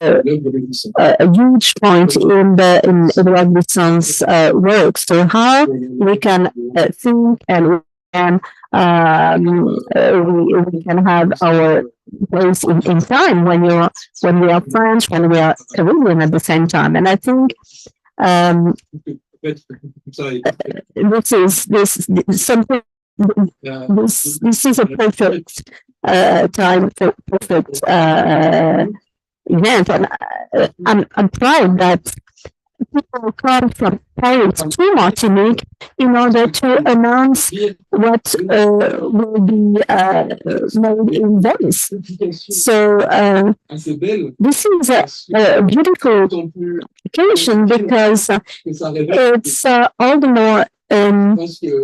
a huge point in Edouard Glissant's work. So how we can think and we can have our place in time when we are French, when we are Caribbean at the same time. And I think this is something. This is a perfect time for perfect event, and I'm proud that people come from Paris to Martinique in order to announce what will be made in Venice. So this is a beautiful occasion because it's all the more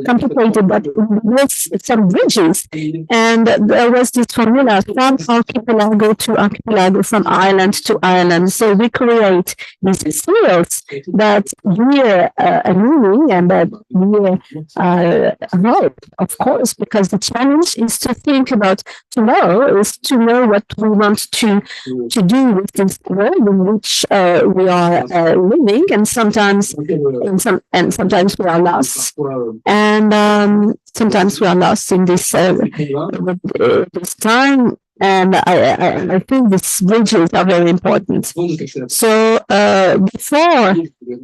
complicated, but with some bridges. And there was this formula from archipelago to archipelago, from island to island. So we create these sails that year a meaning and that year hope, of course, because the challenge is to think about tomorrow, is to know what we want to do with this world in which we are living, and sometimes we are lost. And sometimes we are lost in this this time, and I think these bridges are very important. So before leaving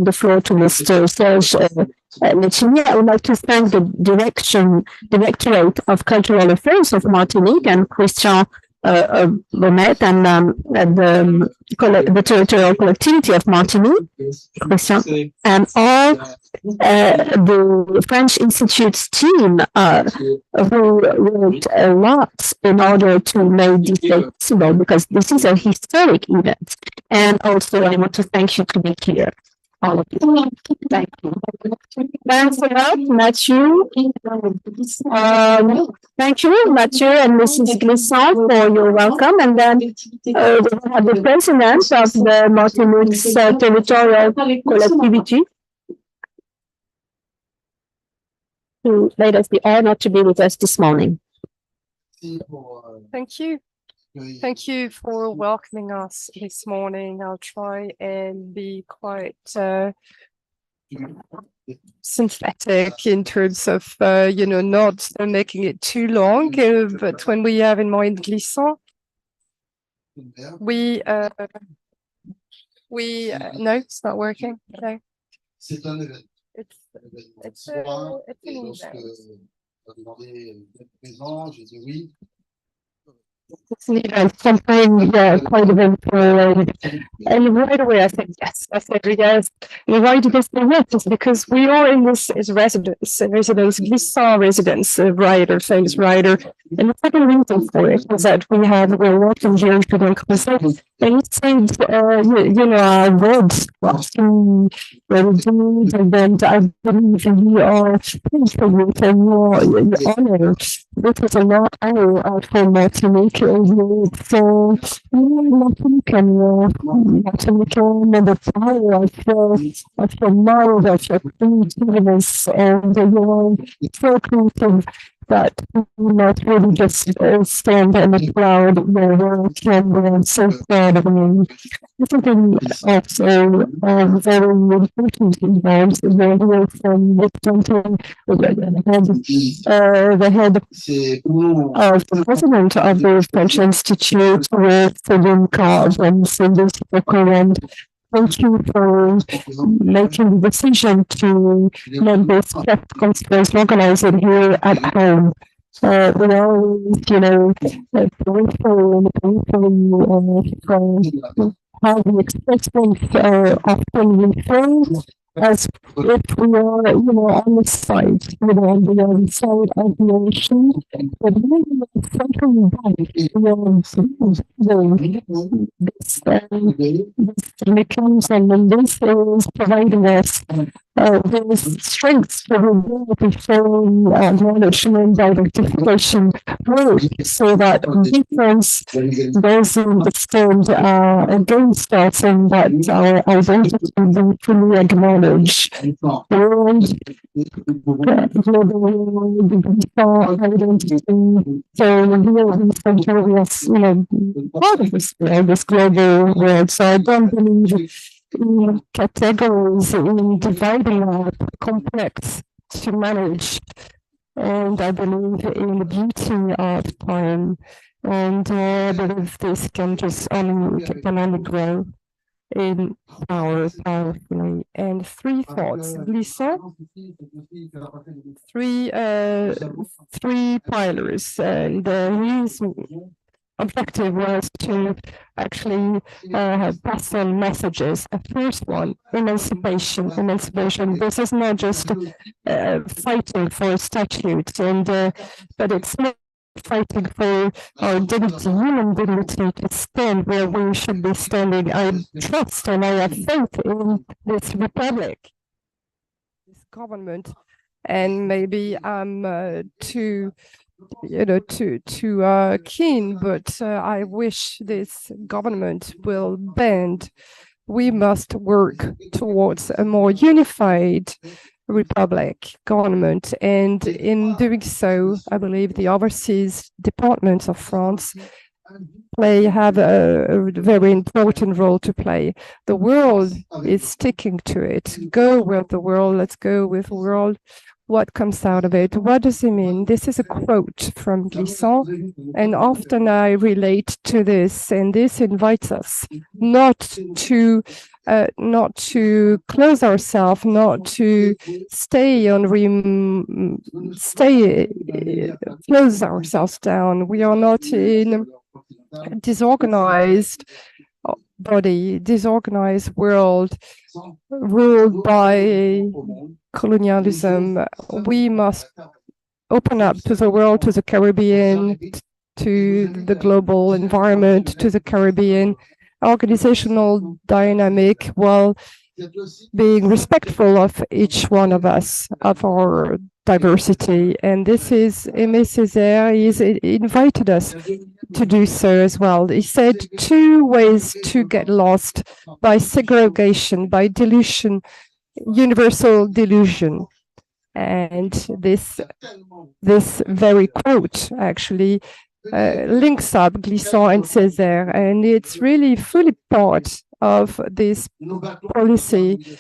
the floor to Mr. Serge Letchimy, I would like to thank the Directorate of Cultural Affairs of Martinique and Christian Bonnet and the territorial collectivity of Martinique, Christian, and all the French Institute's team who worked a lot in order to make this day possible, because this is a historic event. And also, I want to thank you to be here. All of you. Thank you. Thanks a lot, Mathieu. Thank you, Mathieu and Mrs. Glissant, for your welcome. And then we have the president of the Martinique's territorial collectivity, who made us the honor to be with us this morning. Thank you. Thank you for welcoming us this morning. I'll try and be quite synthetic in terms of, not making it too long. But when we have in mind Glissant, no, it's not working. Okay. It's an event, something quite eventful, and right away I said yes. I said yes. And why did I say yes? It's because we are in this residence, Glissant residence, a writer, famous writer. And the second reason for it is that we're working Julien Creuzet, and he said, our words often reduced, and then I believe you are infinite and you're honored. This is a lot for Martinique. So Martinique and the power of your mind, of your creativeness, and you're so creative that you not really just stand in the cloud where we're so proud of you. I think also very important events where we're from the head of the president of the French Institute with Julien Creuzet and this Korean. Thank you for making the decision to make this press conference, organize it here at home. We always, how we express things often refer as if we are, on the side, on the other side of the ocean, but maybe something this mechanism, and this is providing us There's strengths for ability for management identification work so that difference those understand against us and that our identity be fully acknowledged. And global identity. So here we think we are, part of this global world. So I don't believe categories in dividing up complex to manage. And I believe in the beauty of time. And I believe this can only grow in powerfully. And three thoughts. Glissant, three pillars. And his objective was to actually pass on messages. The first one, emancipation. Emancipation. This is not just fighting for statutes, but it's not fighting for our dignity, human dignity, to stand where we should be standing. I trust and I have faith in this republic, this government, and maybe I'm too keen, but I wish this government will bend. We must work towards a more unified republic government, and in doing so, I believe the overseas departments of France have a very important role to play. The world is sticking to it. Go with the world. Let's go with the world. What comes out of it? What does it mean? This is a quote from Glissant, and often I relate to this, and this invites us not to close ourselves, not to close ourselves down. We are not in a disorganized body, disorganized world ruled by colonialism. We must open up to the world, to the Caribbean, to the global environment, to the Caribbean organizational dynamic, while being respectful of each one of us, of our diversity. And this is Aimé Césaire. He's invited us to do so as well. He said 2 ways to get lost: by segregation, by dilution, universal delusion. And this very quote actually links up Glissant and Césaire, and it's really fully part of this policy,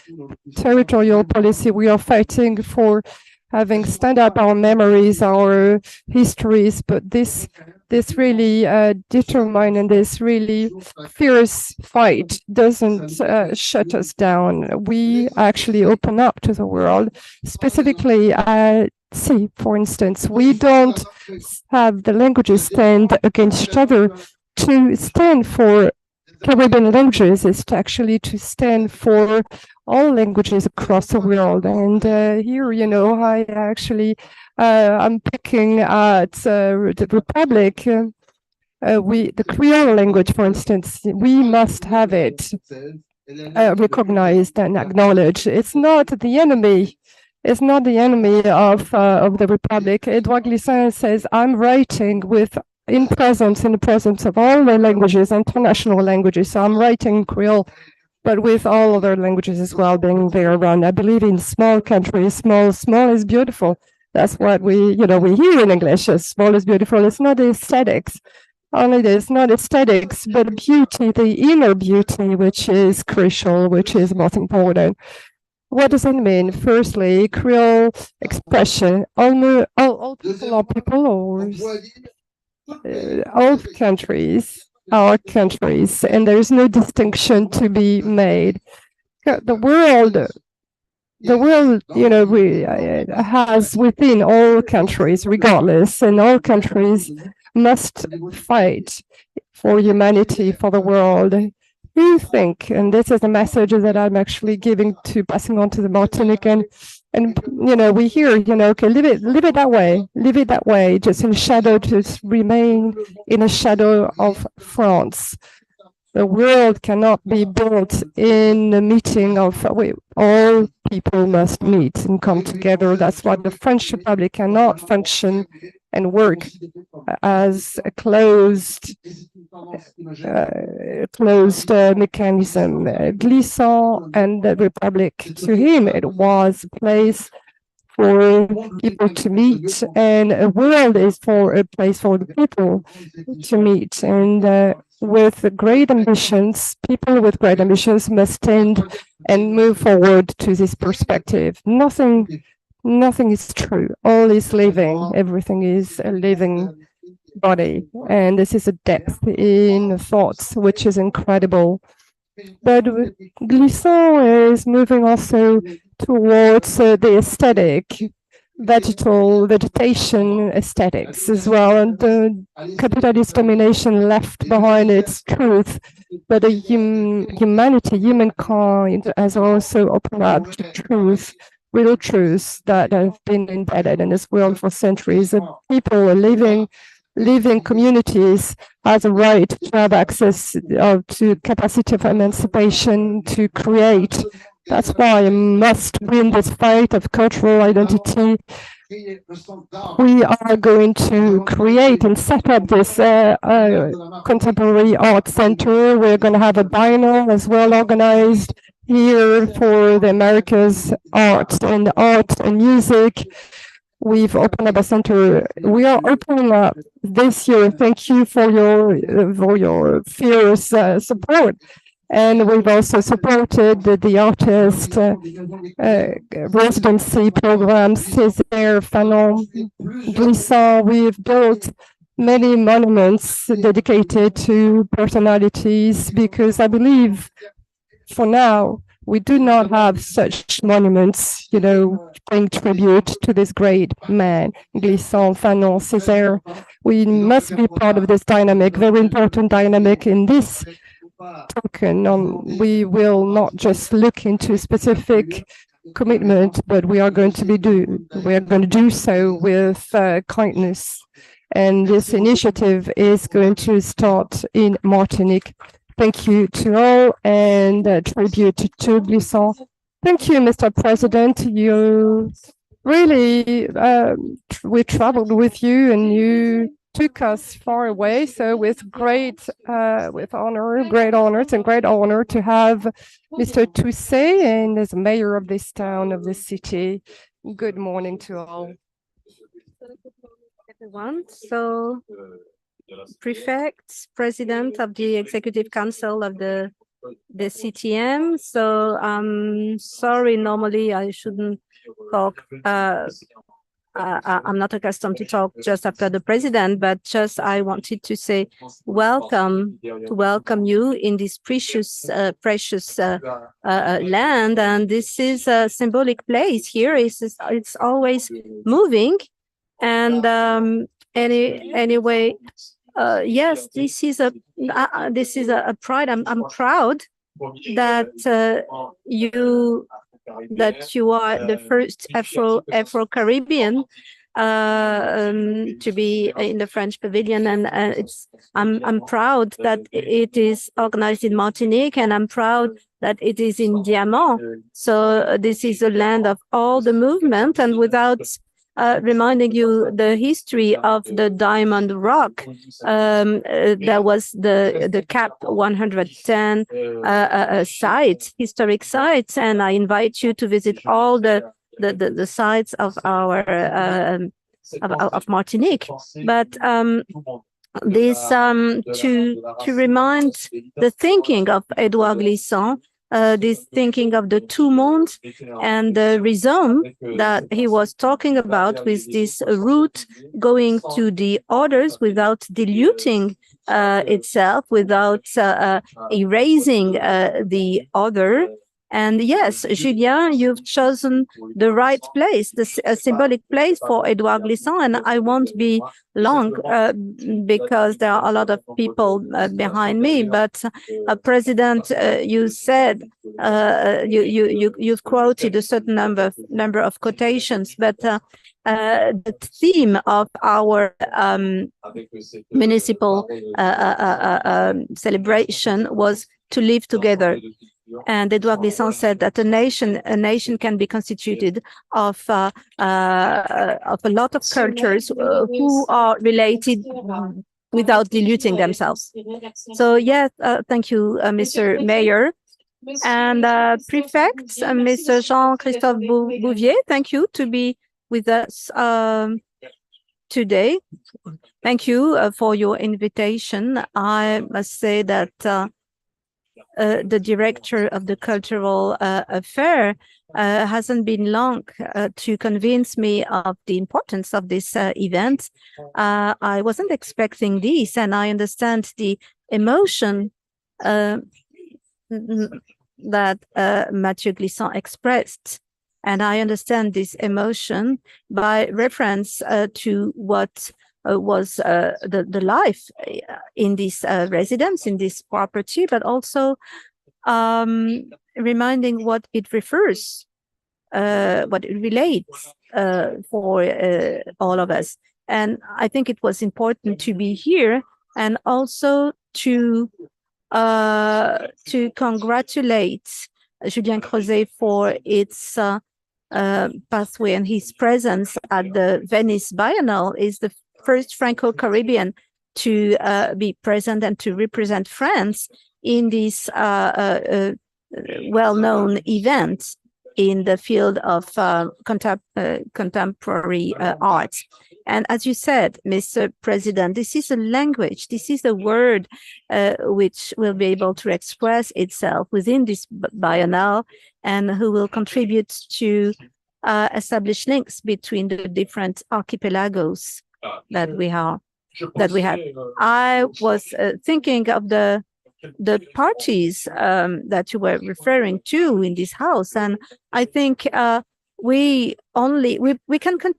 territorial policy. We are fighting for having stand up our memories, our histories, but this really determined and this really fierce fight doesn't shut us down. We actually open up to the world. Specifically, see, for instance, we don't have the languages stand against each other. To stand for Caribbean languages is actually to stand for all languages across the world. And here, I actually, I'm picking at the Republic, the Creole language, for instance, we must have it recognized and acknowledged. It's not the enemy. It's not the enemy of the Republic. Edouard Glissant says, I'm writing in the presence of all the languages, international languages. So I'm writing Creole, but with all other languages as well being there around. I believe in small countries. Small is beautiful. That's what we hear in English. Small is beautiful. It's not aesthetics. Only it's not aesthetics, but beauty, the inner beauty, which is crucial, which is most important. What does it mean? Firstly, Creole expression. All people or all countries are countries, and there is no distinction to be made. The world, has within all countries, regardless, and all countries must fight for humanity, for the world. You think, and this is a message that I'm actually passing on to the Martinican, and we hear, okay, live it that way, just in shadow, just remain in a shadow of France. The world cannot be built in a meeting of all people must meet and come together. That's why the French Republic cannot function and work as a closed mechanism. Glissant and the Republic, to him, it was a place for people to meet, and a world is for a place for the people to meet. And with great ambitions, people with great ambitions must tend and move forward to this perspective. Nothing is true. All is living. Everything is a living body. And this is a depth in thoughts, which is incredible. But Glissant is moving also towards the aesthetic, vegetation aesthetics as well. And the capitalist domination left behind its truth, but the humankind has also opened up to truth, real truths that have been embedded in this world for centuries. And people are living communities has a right to have access to capacity of emancipation, to create. That's why we must win this fight of cultural identity. We are going to create and set up this contemporary art center. We're going to have a biennial as well organized here for the Americas art and music. We've opened up a center. We are opening up this year. Thank you for your fierce support. And we've also supported the artist residency programs, Césaire, Fanon, Glissant. We've built many monuments dedicated to personalities because I believe for now, we do not have such monuments, paying tribute to this great man, Glissant, Fanon, Césaire. We must be part of this dynamic, very important dynamic in this token. We will not just look into specific commitment, but we are going to do so with kindness. And this initiative is going to start in Martinique. Thank you to all, and tribute to Glissant. Thank you, Mr. President. You really, we traveled with you and you took us far away. So with great honor to have Mr. Toussaint and as mayor of this town, of this city. Good morning to all. Everyone. So, prefect, president of the executive council of the CTM. So I'm sorry, normally I shouldn't talk. I'm not accustomed to talk just after the president, but just I wanted to say welcome you in this precious land. And this is a symbolic place here. It's always moving. And anyway, yes, this is a pride. I'm proud that you are the first Afro-Caribbean to be in the French pavilion, and I'm proud that it is organized in Martinique, and I'm proud that it is in Diamant. So this is a land of all the movement, and without reminding you the history of the Diamond Rock, there was the Cap 110 historic sites, and I invite you to visit all the sites of our of Martinique. But this to remind the thinking of Edouard Glissant, this thinking of the two mondes and the rhizome that he was talking about, with this route going to the others without diluting itself, without erasing the other. And yes, Julien, you've chosen the right place, a symbolic place for Edouard Glissant, and I won't be long because there are a lot of people behind me. But President, you said you've quoted a certain number of quotations, but the theme of our municipal celebration was to live together. And Edouard Glissant said that a nation can be constituted of a lot of cultures who are related without diluting themselves. So yes, thank you, Mr. Mayor. And Prefect, Mr. Jean-Christophe Bouvier, thank you to be with us today. Thank you for your invitation. I must say that the director of the cultural affair hasn't been long to convince me of the importance of this event. I wasn't expecting this, and I understand the emotion that Mathieu Glissant expressed. And I understand this emotion by reference to what was the life in this residence, in this property, but also reminding what it refers, what it relates for all of us. And I think it was important to be here and also to congratulate Julien Creuzet for its pathway and his presence at the Venice Biennale. Is the first Franco-Caribbean to be present and to represent France in this well-known event in the field of contemporary arts. And as you said, Mr. President, this is a language, this is a word which will be able to express itself within this biennale and who will contribute to establish links between the different archipelagos that we have. I was thinking of the parties that you were referring to in this house, and I think we can continue.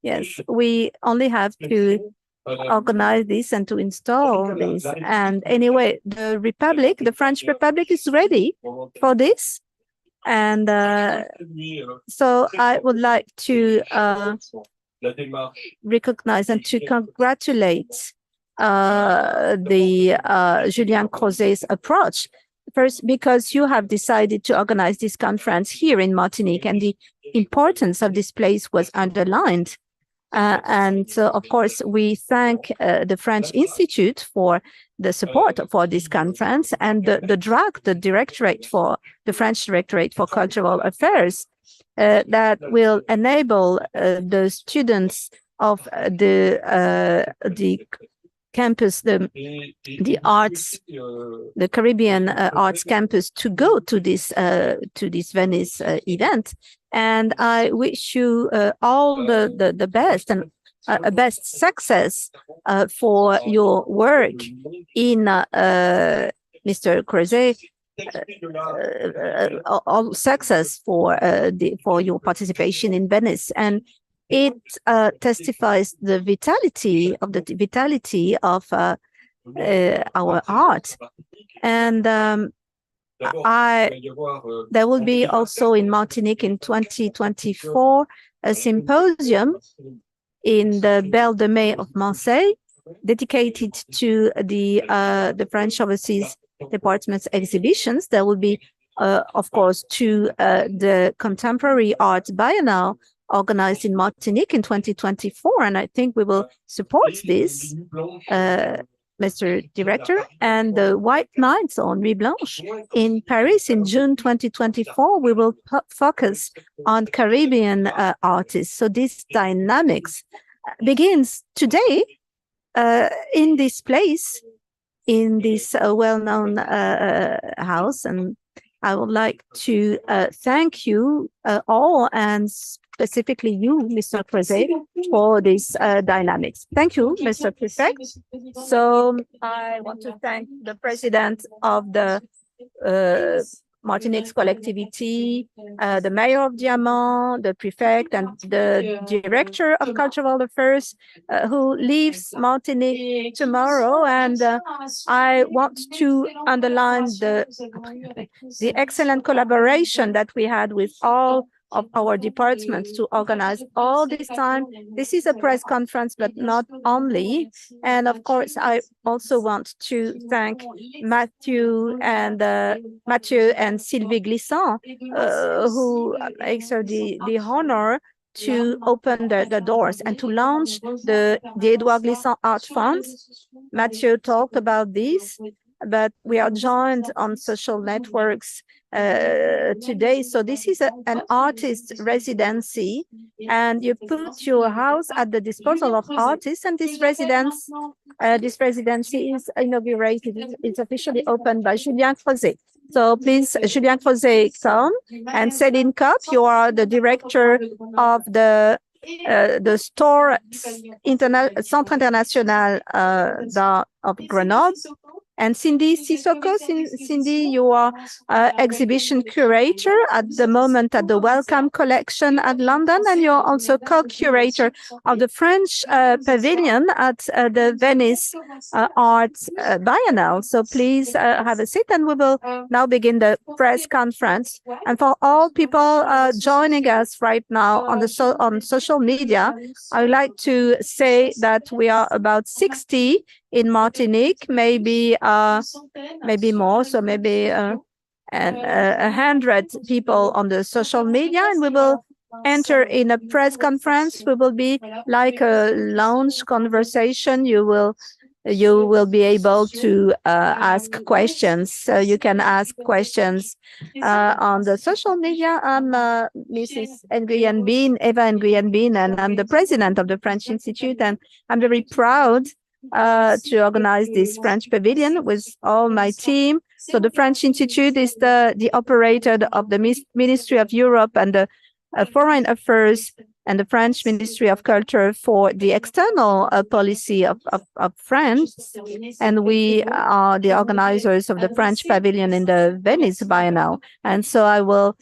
Yes, we only have to organize this and to install this. And anyway, the French Republic is ready for this. And so I would like to recognize and to congratulate Julien Creuzet's approach. First, because you have decided to organize this conference here in Martinique, and the importance of this place was underlined. And so, of course, we thank the French Institute for the support for this conference, and the French Directorate for Cultural Affairs that will enable the students of the campus, the Caribbean Arts Campus, to go to this Venice event. And I wish you all the best and best success for your work in Mr. Creuzet. All success for your participation in Venice, and it testifies the vitality of our art. And there will be also in Martinique in 2024 a symposium in the Belle de Mai of Marseille dedicated to the French Overseas Department's exhibitions. There will be, of course, to the Contemporary Art Biennale organized in Martinique in 2024, and I think we will support this, Mr. Director. And the White Nights on Nuit Blanche in Paris in June 2024, we will focus on Caribbean artists. So this dynamics begins today in this place, in this well-known house. And I would like to thank you all, and specifically you, Mr. Creuzet, for this dynamics. Thank you, Mr. Prefect. So I want to thank the president of the Martinique's collectivity, the mayor of Diamant, the prefect, and the director of cultural affairs who leaves Martinique tomorrow. And I want to underline the excellent collaboration that we had with all of our departments to organize all this time. This is a press conference, but not only. And of course, I also want to thank Mathieu and Sylvie Glissant, who makes her the honor to open the doors and to launch the Edouard Glissant Art Fund. Mathieu talked about this, but we are joined on social networks today. So this is an artist residency, and you put your house at the disposal of artists, and this residency is inaugurated. It's officially opened by Julien Creuzet. So please, Julien Creuzet, come, and Céline Kopp, you are the director of the store Centre International d'Art of Grenoble. And Cindy Sissoko, Cindy, you are exhibition curator at the moment at the Welcome Collection at London, and you're also co-curator of the French pavilion at the Venice Art Biennale. So please have a seat, and we will now begin the press conference. And for all people joining us right now on social media, I would like to say that we are about 60 in Martinique, maybe more, so maybe 100 people on the social media, and we will enter in a press conference. We will be like a lounge conversation. You will be able to ask questions. So you can ask questions on the social media. I'm Mrs. Nguyen Bean, Eva Nguyen Bean, and I'm the president of the French Institute, and I'm very proud to organize this French pavilion with all my team. So the French Institute is the operator of the Ministry of Europe and the Foreign Affairs and the French Ministry of Culture for the external policy of France. And we are the organizers of the French pavilion in the Venice Biennale. And so I will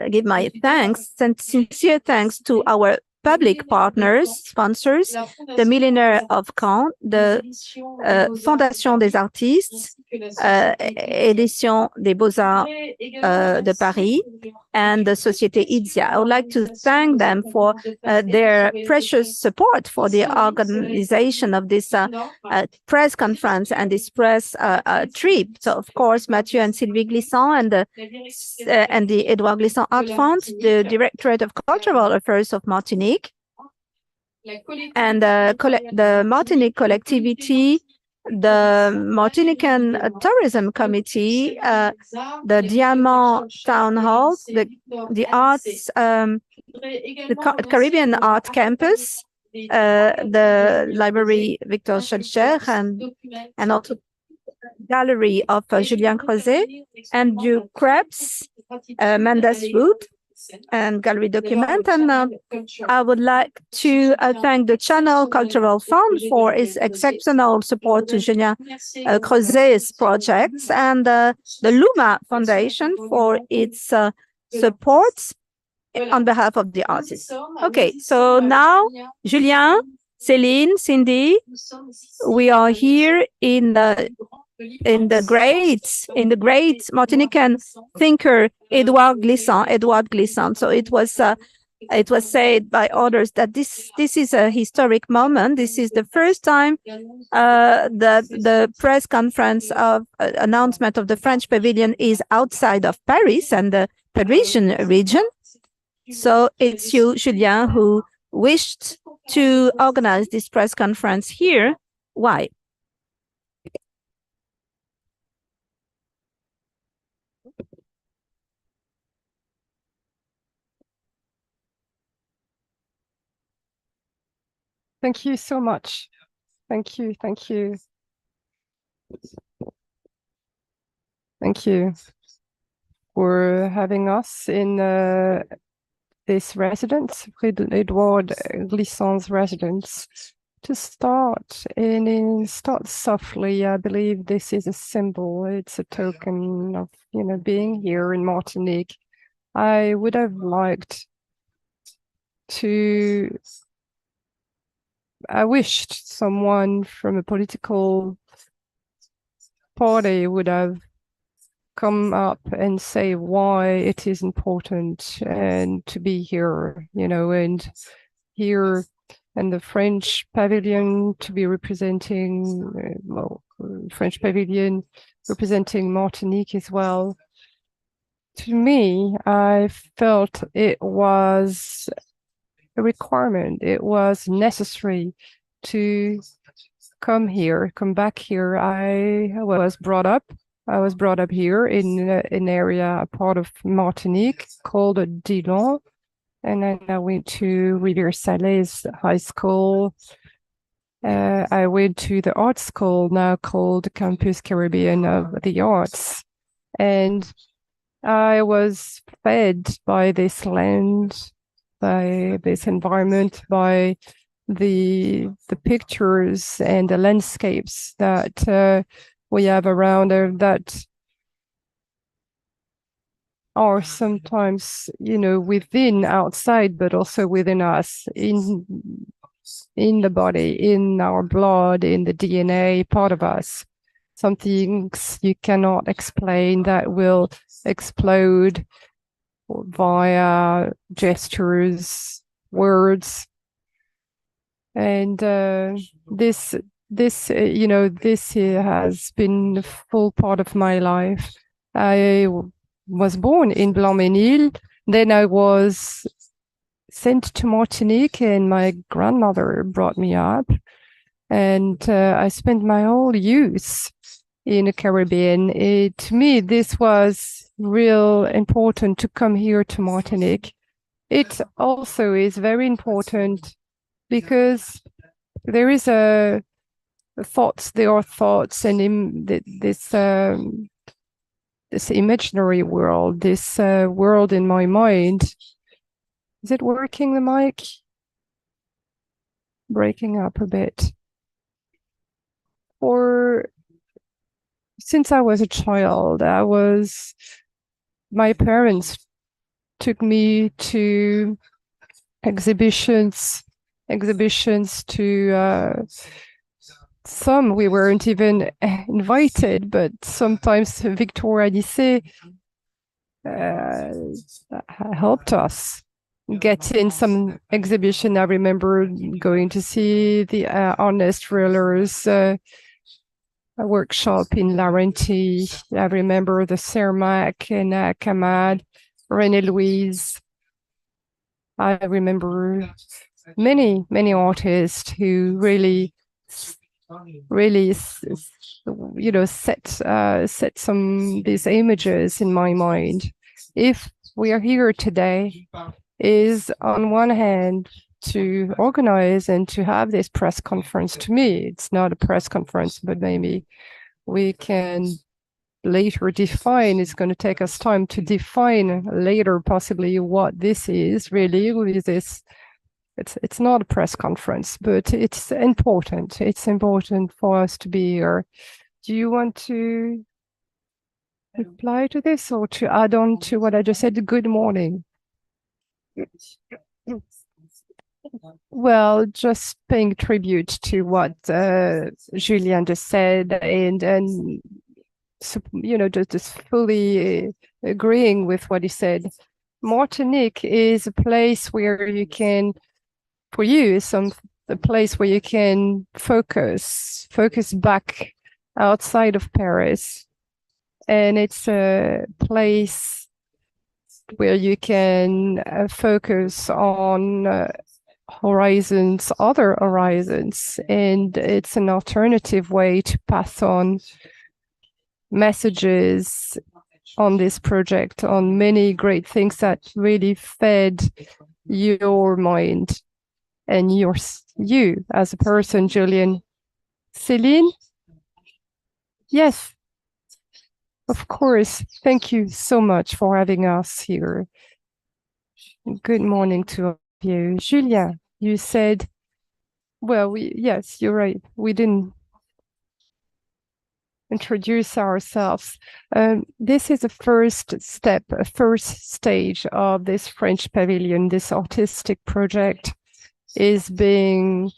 give my thanks, sincere thanks to our public partners, sponsors, the Millénaire of Caen, the Fondation des Artistes, Édition des Beaux-Arts de Paris, and the Société Idzia. I would like to thank them for their precious support for the organization of this press conference and this press trip. So, of course, Mathieu and Sylvie Glissant and the Edouard Glissant Art Fund, the Directorate of Cultural Affairs of Martinique, and the Martinique collectivity, the Martinican Tourism Committee, the Diamant Town Hall, the Arts, the Caribbean Art Campus, the Library Victor Schœlcher, and also Gallery of Julien Creuzet, and Du Krebs, Mendes Wood, and Gallery Document. And I would like to thank the Channel Cultural Fund for its exceptional support to Julien Creuzet's projects, and the Luma Foundation for its support on behalf of the artists. Okay, so now, Julien, Céline, Cindy, we are here in the great Martinican thinker Edouard Glissant. So it was said by others that this is a historic moment. This is the first time that the press conference of announcement of the French pavilion is outside of Paris and the Parisian region. So it's you, Julien, who wished to organize this press conference here. Why? Thank you so much. Thank you. Thank you. Thank you for having us in this residence, Edouard Glissant's residence, to start and start softly. I believe this is a symbol. It's a token of, being here in Martinique. I would have liked to, I wished someone from a political party would have come up and say why it is important and to be here, and here in the French pavilion to be representing, French pavilion representing Martinique as well. To me, I felt it was a requirement. It was necessary to come back here. I was brought up here in an area, a part of Martinique called Dillon. And then I went to Rivière-Salées High School. I went to the art school now called Campus Caribbean of the Arts. And I was fed by this land, by this environment, by the pictures and the landscapes that we have around that are sometimes, within, outside, but also within us, in the body, in our blood, in the DNA, part of us. Some things you cannot explain that will explode via gestures, words. And this has been a full part of my life. I was born in Blanc-Ménil. Then I was sent to Martinique and my grandmother brought me up. And I spent my whole youth in the Caribbean. To me, this was real important to come here to Martinique. It also is very important because there is there are thoughts and this imaginary world, this world in my mind. Is it working, the mic? Breaking up a bit. Since I was a child, my parents took me to exhibitions to some we weren't even invited, but sometimes Victoria Lycée helped us get in some exhibition. I remember going to see the honest rollers a workshop in Laurenti. I remember the Cermac and Camad, René Louise. I remember many artists who really set some these images in my mind. If we are here today, is on one hand to organize and to have this press conference. To me, it's not a press conference, but maybe we can later define. It's going to take us time to define later possibly what this is really with this. It's not a press conference, but it's important. It's important for us to be here. Do you want to reply to this or to add on to what I just said? Good morning. Well, just paying tribute to what Julien just said, and just fully agreeing with what he said. Martinique is a place where you can, for you, a place where you can focus back outside of Paris, and it's a place where you can focus on other horizons, and it's an alternative way to pass on messages on this project, on many great things that really fed your mind and you as a person, Julien. Céline? Yes, of course. Thank you so much for having us here. Good morning to all of you. Julien, you said Well, yes, you're right. We didn't introduce ourselves. This is a first step, a first stage of this French pavilion. This artistic project is being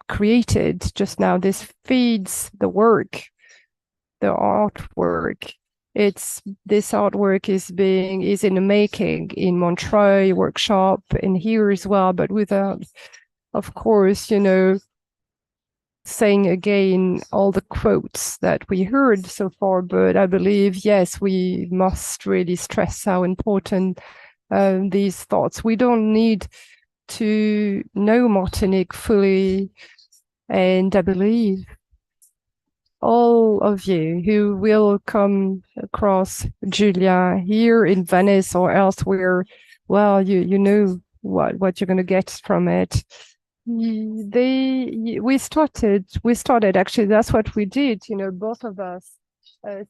created just now. This feeds the work, the artwork. This artwork is in the making in Montreuil workshop and here as well, but without, of course, saying again all the quotes that we heard so far. But I believe, yes, we must really stress how important these thoughts. We don't need to know Martinique fully, and I believe all of you who will come across Julien here in Venice or elsewhere, well, you know what you're going to get from it. We started actually, that's what we did, both of us,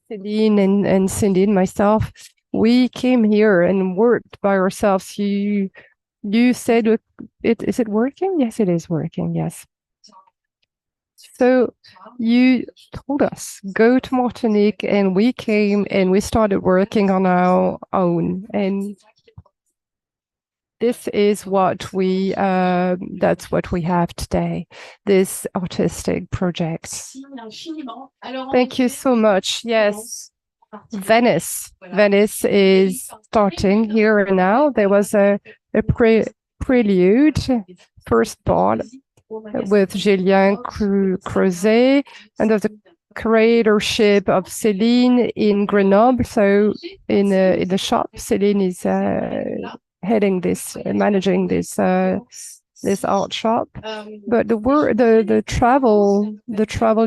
Celine and Cindy and myself, we came here and worked by ourselves. You said is it working? Yes, it is working. Yes. So you told us, go to Martinique, and we came and we started working on our own. And this is that's what we have today, this artistic project. Thank you so much. Yes. Venice is starting here now. There was a prelude, first part, with Julien Creuzet, under the curatorship of Céline in Grenoble. So in the shop, Céline is managing this art shop. But the travel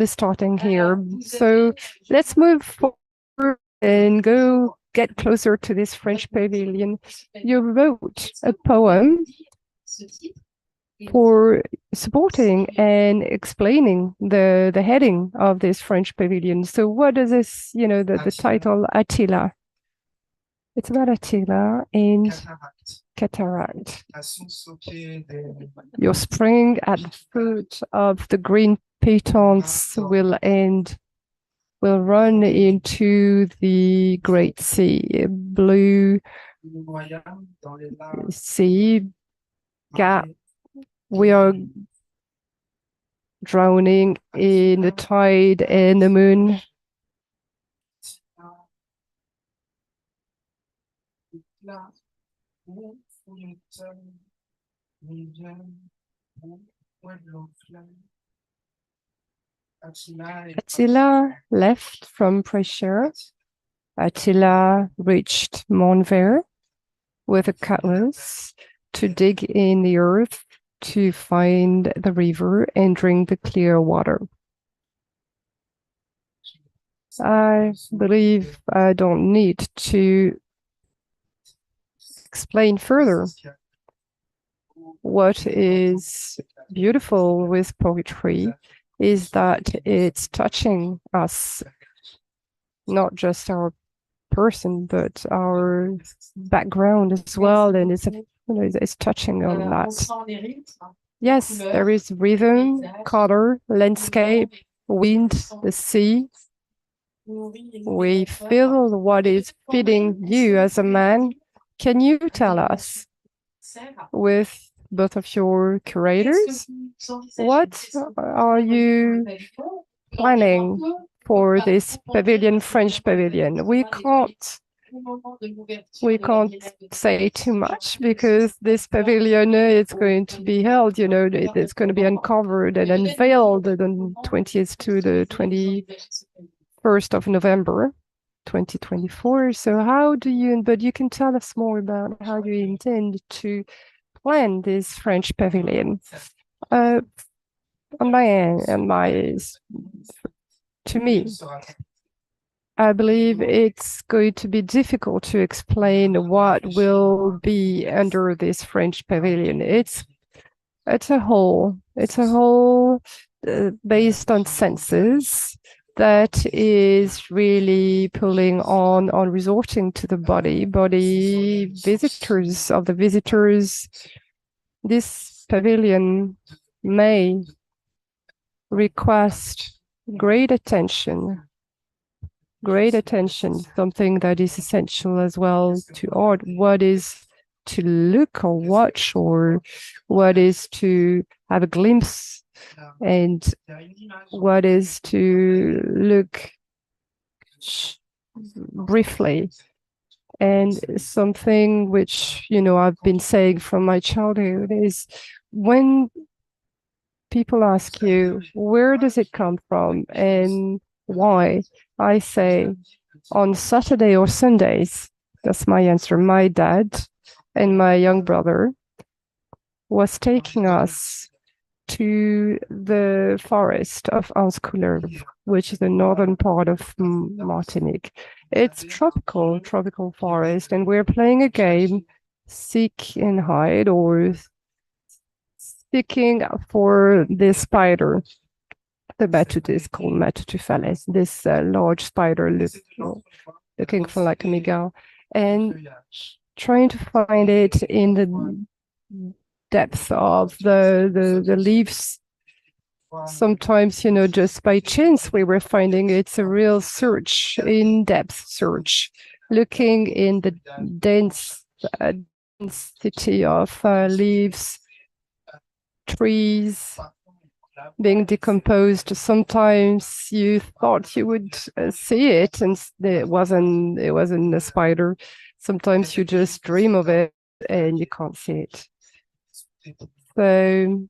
is starting here. So let's move forward and go get closer to this French pavilion. You wrote a poem for supporting and explaining the heading of this French pavilion. So what is this, the title Attila? It's about Attila and cataract. Your spring at the foot of the green pitons will run into the great sea, blue sea gap. We are drowning in the tide and the moon. Attila left from pressure. Attila reached Montvert with a cutlass to dig in the earth to find the river and drink the clear water. I believe I don't need to explain further. What is beautiful with poetry is that it's touching us, not just our person, but our background as well, and it's touching on that. Yes, there is rhythm, color, landscape, wind, the sea. We feel what is feeding you as a man. Can you tell us, with both of your curators, what are you planning for this pavilion, French pavilion? We can't say too much because this pavilion is going to be held, it's going to be uncovered and unveiled on 20th to the 21st of November, 2024. So but you can tell us more about how you intend to plan this French pavilion. On my end, to me, I believe it's going to be difficult to explain what will be under this French pavilion. It's a whole based on senses that is really pulling on resorting to the body visitors This pavilion may request great attention, something that is essential as well to art. What is to look or watch, or what is to have a glimpse, and what is to look briefly. And something which, I've been saying from my childhood is, when people ask you, where does it come from and why? I say, on Saturday or Sundays, that's my answer. My dad and my young brother was taking us to the forest of Anse-Couleuvre, which is the northern part of Martinique. It's tropical forest, and we're playing a game, seek and hide, or seeking for this spider. The batut is called Matutuphalles, this large spider looking for like a miguel, and trying to find it in the depth of the leaves. Sometimes, just by chance, we were finding it's a real search, in-depth search, looking in the density of leaves, trees being decomposed. Sometimes you thought you would see it, and it wasn't a spider. Sometimes you just dream of it and you can't see it. So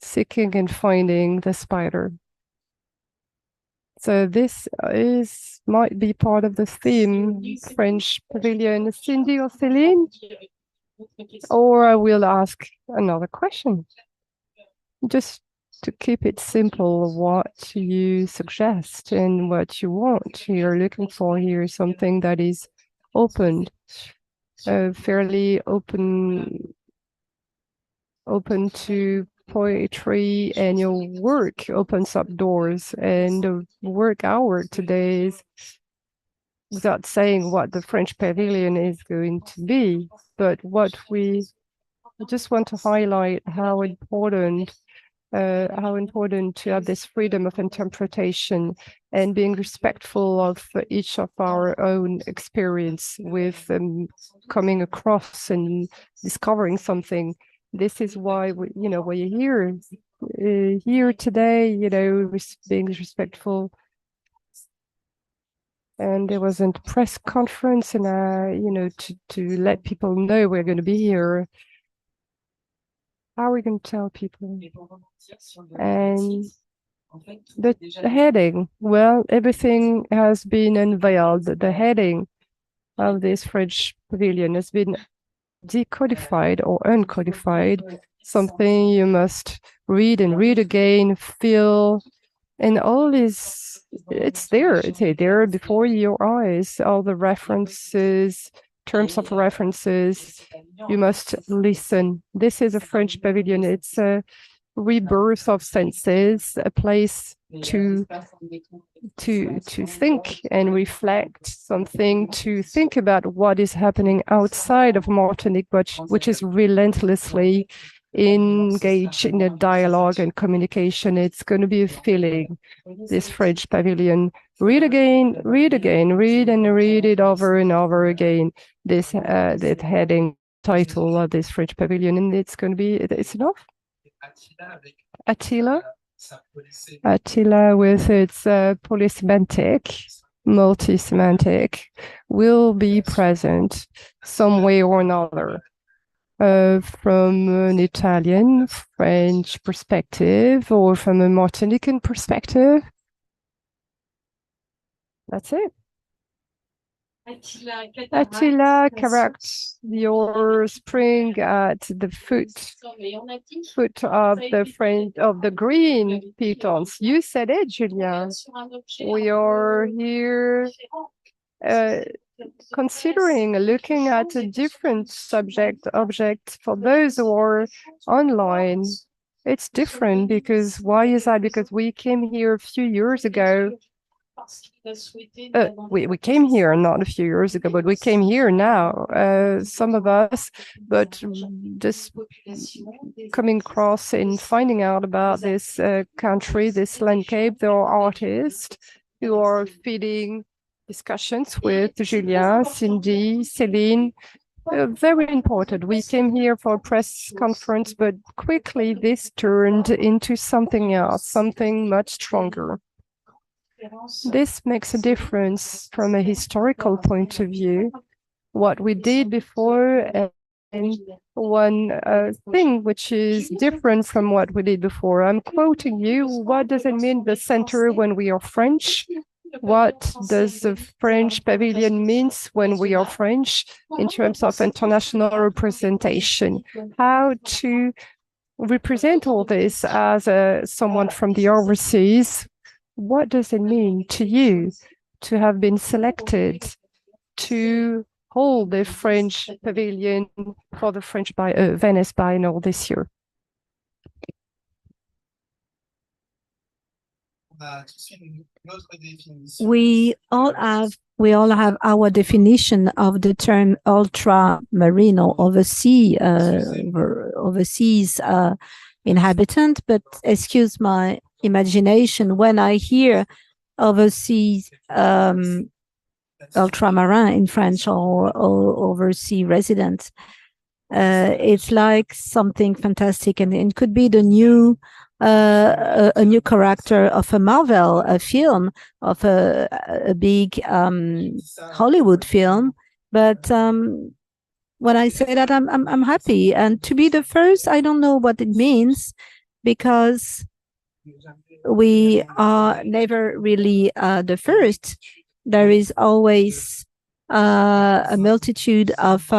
seeking and finding the spider. So this might be part of the theme, French pavilion. Cindy or Celine? Or I will ask another question. Just to keep it simple, what you suggest and what you want. You're looking for here something that is open, fairly open to poetry, and your work opens up doors. And the work hour today is, without saying what the French pavilion is going to be, but I just want to highlight how important to have this freedom of interpretation and being respectful of each of our own experience with coming across and discovering something. This is why we're here today, being respectful. And there was a press conference, and to let people know we're going to be here. How are we going to tell people? And the heading, well, everything has been unveiled. The heading of this French pavilion has been decodified or uncodified, something you must read and read again, feel, and all is, it's there before your eyes, all the references, terms of references. You must listen. This is a French pavilion. It's a rebirth of senses, a place to think and reflect, something to think about what is happening outside of Martinique, which is relentlessly engaged in a dialogue and communication. It's going to be a feeling, this French pavilion. Read again, read and read it over and over again. This heading title of this French pavilion, and it's enough. Attila with its multi-semantic, will be present some way or another, from an Italian, French perspective, or from a Martinican perspective. That's it. Attila, correct. Your spring at the foot of the green pitons. You said it, Julien. We are here considering looking at a different object for those who are online. It's different because why is that? Because we came here a few years ago We came here not a few years ago, but we came here now, some of us, but just coming across and finding out about this country, this landscape, there are artists who are feeding discussions with Julien, Cindy, Céline. Very important. We came here for a press conference, but quickly this turned into something else, something much stronger. This makes a difference from a historical point of view. What we did before and one thing which is different from what we did before. I'm quoting you. What does it mean, the center, when we are French? What does the French pavilion means when we are French in terms of international representation? How to represent all this as someone from the overseas? What does it mean to you to have been selected to hold the French pavilion for the French Venice Biennale this year? We all have our definition of the term ultramarine or overseas inhabitant, but excuse my imagination when I hear overseas ultramarin in French or overseas resident. It's like something fantastic, and it could be the new a new character of a Marvel, a film, of a big Hollywood film. But when I say that, I'm happy. And to be the first, I don't know what it means, because we are never really the first. There is always a multitude of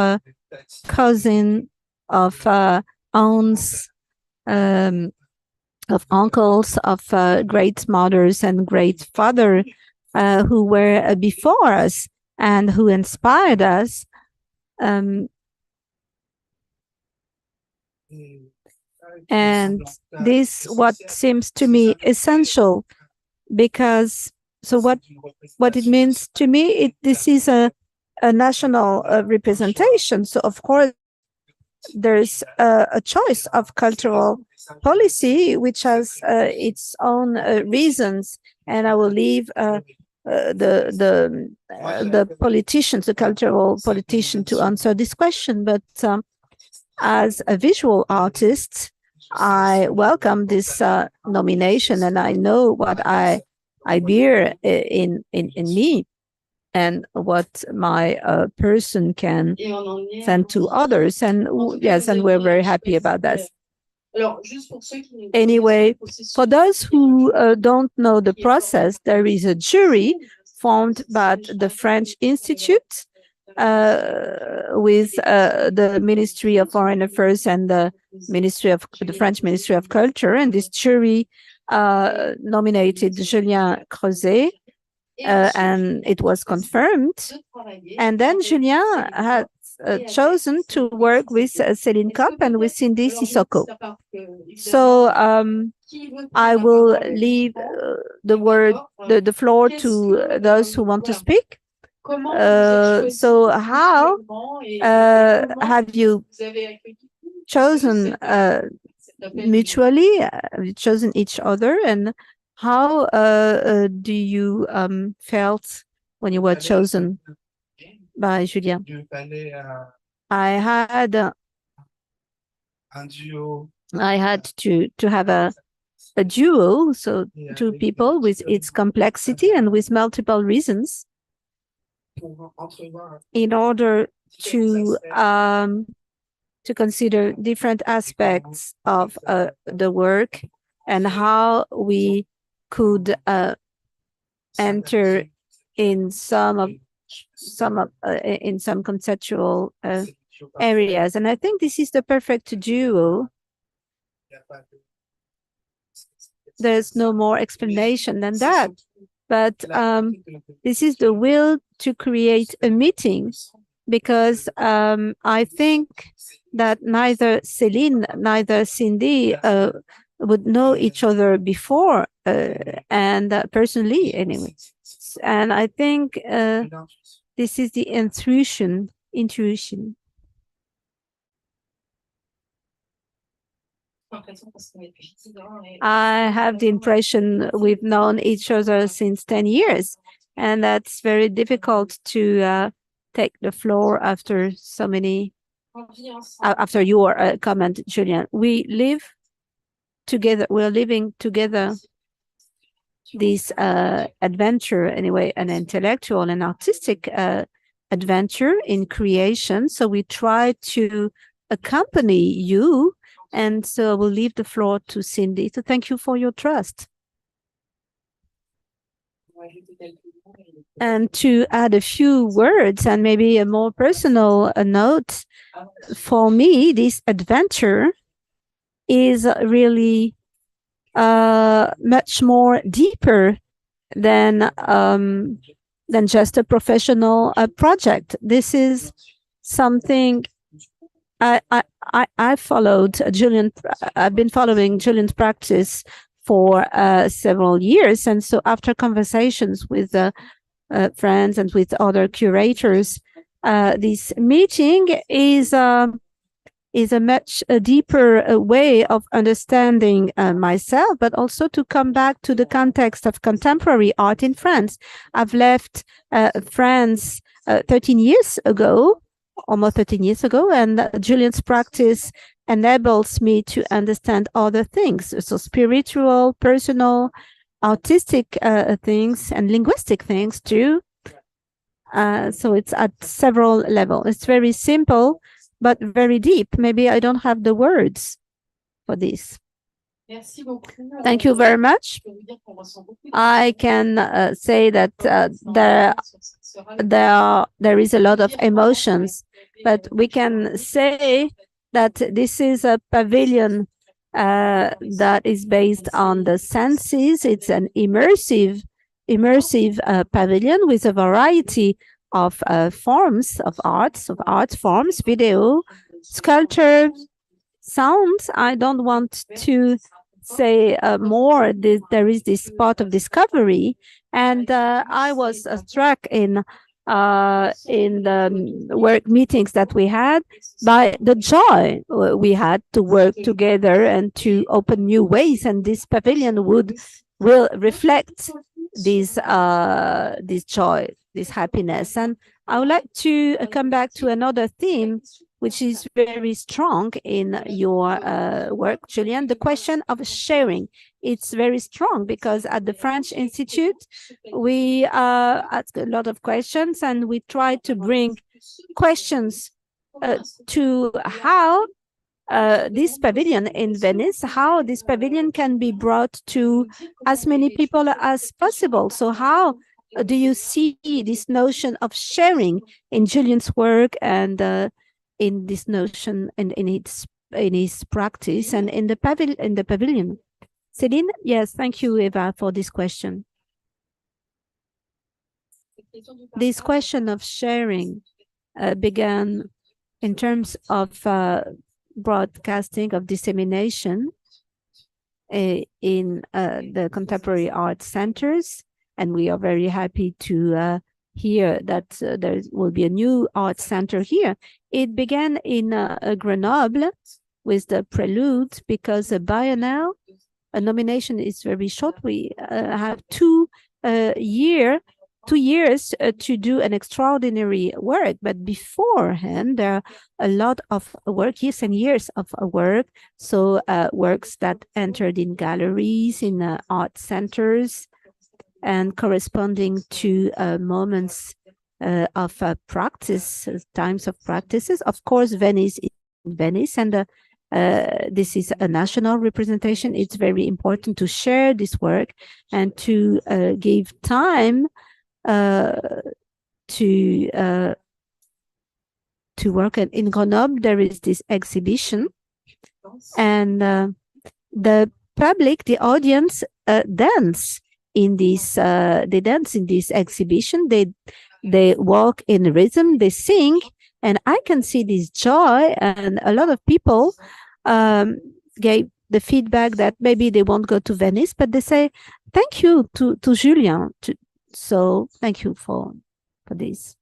cousin, of aunts, of uncles, of great mothers and great father who were before us and who inspired us. And this what seems to me essential, because what it means to me, this is a national representation. So of course there's a choice of cultural policy which has its own reasons, and I will leave the politicians, the cultural politician, to answer this question. But as a visual artist, I welcome this nomination, and I know what I bear in me, and what my person can send to others. And yes, and we're very happy about that. Anyway, for those who don't know the process, there is a jury formed by the French Institute with the Ministry of Foreign Affairs and the French Ministry of Culture, and this jury nominated Julien Creuzet, and it was confirmed. And then Julien had chosen to work with Céline Kopp and with Cindy Sissoko. So I will leave the floor to those who want to speak. So how have you chosen mutually? Have you chosen each other, and how do you felt when you were chosen by Julien? I had to have a duo, so two people with its complexity and with multiple reasons, in order to consider different aspects of the work and how we could enter in some conceptual areas. And I think this is the perfect duo. There's no more explanation than that. But this is the will to create a meeting, because I think that neither Céline, neither Cindy would know each other before, and personally anyway. and I think this is the intuition. I have the impression we've known each other since 10 years, and that's very difficult to take the floor after so many, after your comment, Julien. We live together, we're living together this adventure, anyway, an intellectual and artistic adventure in creation. So we try to accompany you. And so we'll leave the floor to Cindy. So thank you for your trust. And to add a few words and maybe a more personal note, for me, this adventure is really much more deeper than just a professional project. This is something I followed Julien. I've been following Julien's practice for several years, and so after conversations with friends and with other curators, this meeting is a much deeper way of understanding myself, but also to come back to the context of contemporary art in France. I've left France 13 years ago, almost 13 years ago, and Julien's practice enables me to understand other things, so spiritual, personal, artistic things, and linguistic things too. So it's at several levels. It's very simple, but very deep. Maybe I don't have the words for this. Thank you very much. I can say that there is a lot of emotions, but we can say that this is a pavilion that is based on the senses. It's an immersive pavilion with a variety of forms of art forms, video, sculpture, sounds. I don't want to say more. There is this part of discovery, and I was struck in the work meetings that we had by the joy we had to work together and to open new ways, and this pavilion will reflect this joy, this happiness. And I would like to come back to another theme which is very strong in your work, Julien, the question of sharing. It's very strong because at the French Institute, we ask a lot of questions, and we try to bring questions to how this pavilion in Venice, how this pavilion can be brought to as many people as possible. So how do you see this notion of sharing in Julien's work and in this notion and in his practice and in the pavilion? Céline? Yes, thank you, Eva, for this question. This question of sharing began in terms of broadcasting, of dissemination in the contemporary art centers, and we are very happy to hear that there will be a new art center here. It began in Grenoble with the Prelude, because a biennale, a nomination is very short. We have 2 years to do an extraordinary work, but beforehand there are a lot of work, years and years of work. So works that entered in galleries, in art centers, and corresponding to moments of practice, times of practices. Of course, Venice is Venice, and this is a national representation. It's very important to share this work and to give time to work. And in Grenoble, there is this exhibition, and the public, the audience, dance in this. They dance in this exhibition. They walk in rhythm. They sing, and I can see this joy. And a lot of people gave the feedback that maybe they won't go to Venice, but they say thank you to Julien. So thank you for this.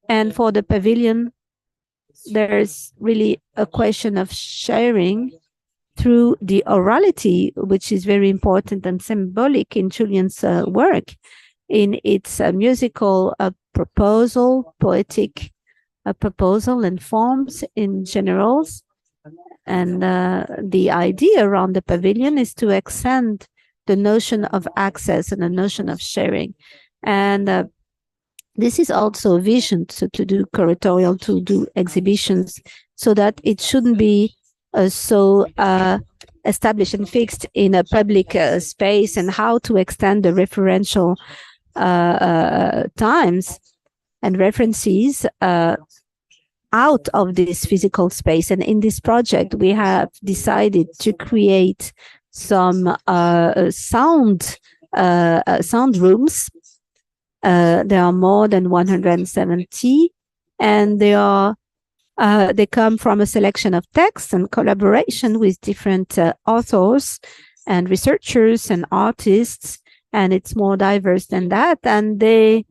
And for the pavilion, there's really a question of sharing through the orality, which is very important and symbolic in Julien's work, in its musical proposal, poetic proposal and forms in generals. And the idea around the pavilion is to extend the notion of access and the notion of sharing. And this is also a vision to do curatorial, to do exhibitions, so that it shouldn't be so established and fixed in a public space, and how to extend the referential times and references out of this physical space. And in this project, we have decided to create some sound rooms. There are more than 170, and they come from a selection of texts and collaboration with different authors and researchers and artists, and it's more diverse than that. And they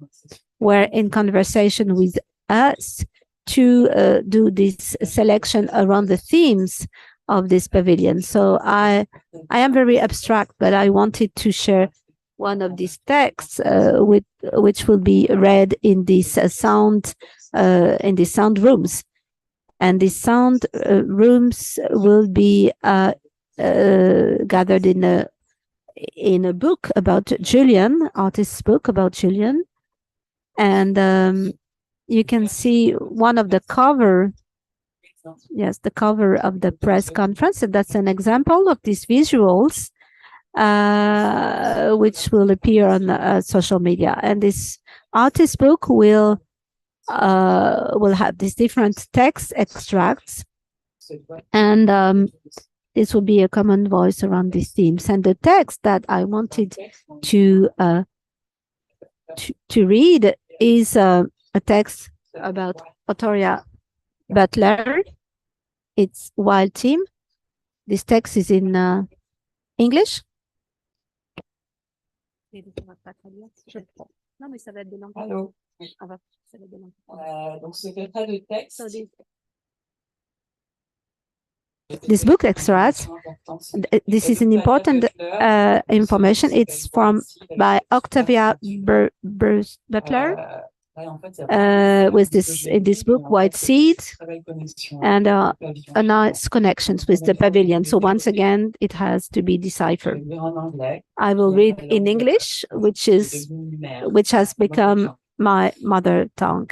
were in conversation with us to do this selection around the themes of this pavilion. So I am very abstract, but I wanted to share one of these texts which will be read in these sound rooms. And these sound rooms will be gathered in a book about Julien, artist's book about Julien. And you can see one of the cover. Yes, the cover of the press conference. And that's an example of these visuals, which will appear on social media. And this artist book will have these different text extracts, and this will be a common voice around these themes. And the text that I wanted to read is a text about Otoria Butler. It's Wild Team. This text is in English. Allô. Donc ce contrat de texte. So this book extracts. This is an important information. It's by Octavia Butler. With this book, White Seeds, and a nice connections with the pavilion. So once again, it has to be deciphered. I will read in English, which has become my mother tongue.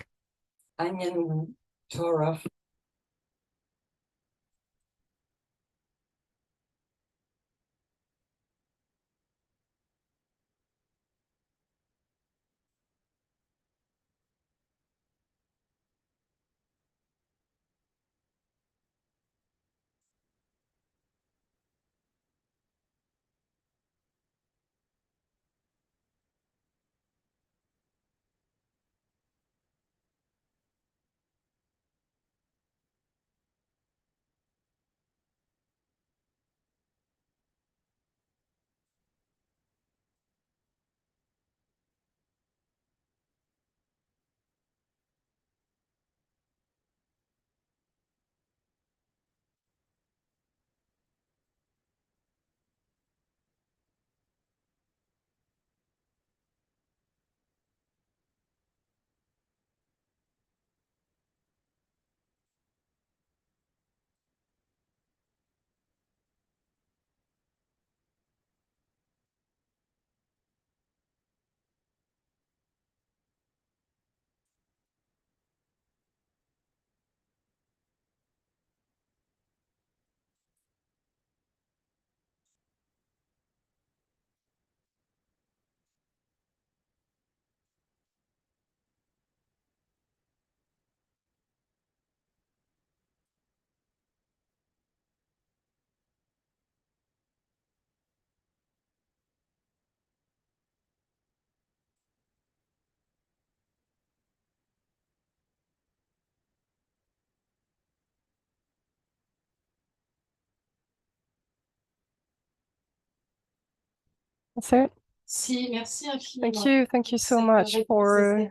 That's it. Thank you so much for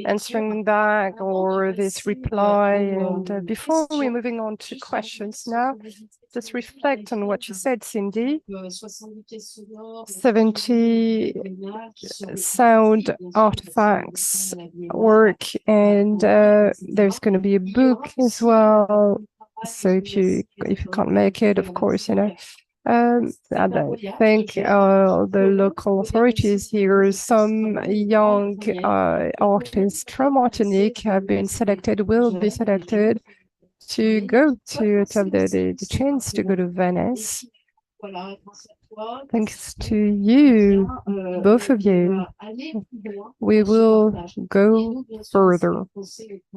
answering that or this reply. And before we're moving on to questions now, just reflect on what you said, Cindy. 70 sound artifacts work, and there's going to be a book as well. So if you can't make it, of course, and I think the local authorities here, some young artists from Martinique have been selected, will be selected to go to have the chance to go to Venice. Thanks to you, both of you, we will go further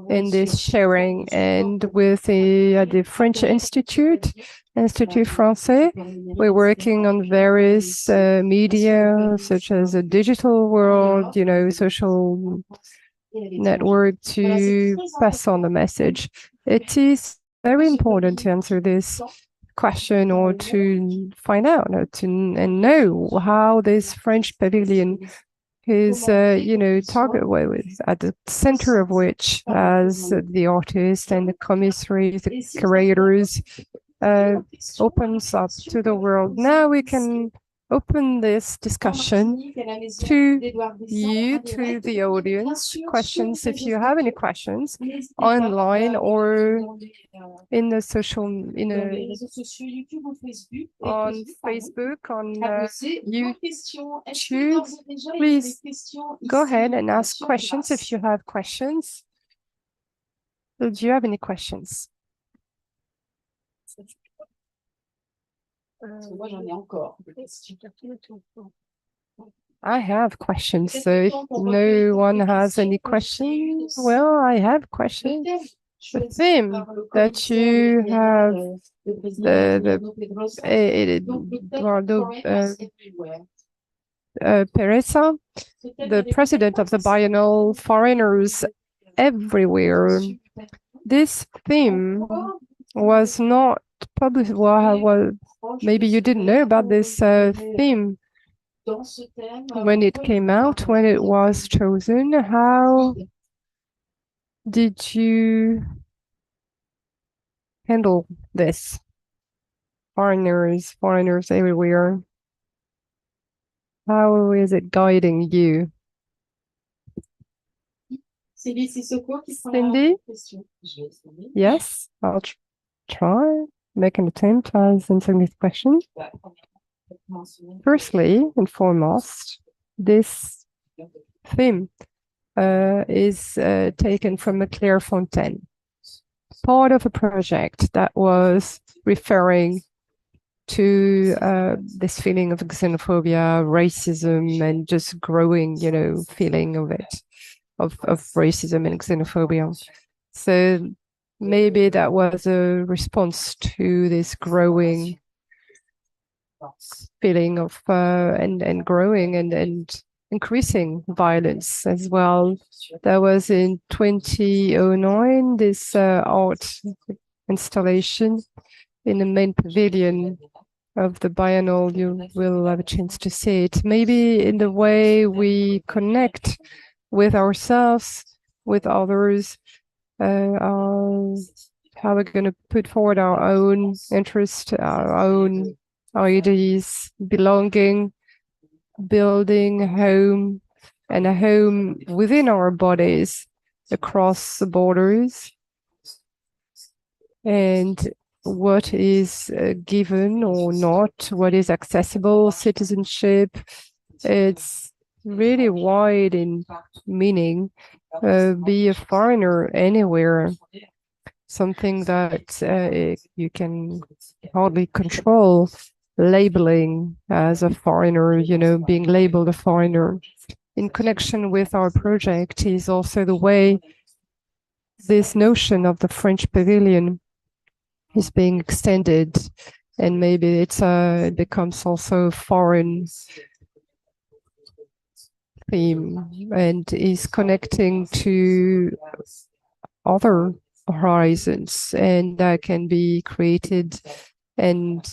in this sharing. And with the French Institute Français, we're working on various media, such as a digital world, social network, to pass on the message. It is very important to answer this question or to find out and know how this French pavilion is, target with at the center of which, as the artists and the commissaries, the curators, opens up to the world. Now we can open this discussion to you, to the audience. Questions, if you have any questions, online or in the social, on Facebook, on YouTube. Please go ahead and ask questions if you have questions. Do you have any questions? I have questions, so if no one has any questions, well, I have questions. The theme that you have, Pereza, the president of the Biennale, foreigners everywhere. This theme was not published. Well, maybe you didn't know about this theme when it came out, when it was chosen. How did you handle this? Foreigners everywhere. How is it guiding you? Cindy? Yes, I'll try, make an attempt at answering this question. Firstly and foremost, this theme is taken from a Clairefontaine, part of a project that was referring to this feeling of xenophobia, racism, and just growing, feeling of it, of racism and xenophobia. So maybe that was a response to this growing feeling of and growing and increasing violence as well. That was in 2009, this art installation in the main pavilion of the Biennale. You will have a chance to see it. Maybe in the way we connect with ourselves, with others, how we're going to put forward our own interest, our own ideas, belonging, building a home, and a home within our bodies across the borders. And what is given or not, what is accessible, citizenship, it's really wide in meaning. Be a foreigner anywhere, something that you can hardly control, labeling as a foreigner, being labeled a foreigner. In connection with our project is also the way this notion of the French pavilion is being extended, and maybe it becomes also a foreign theme and is connecting to other horizons, and that can be created and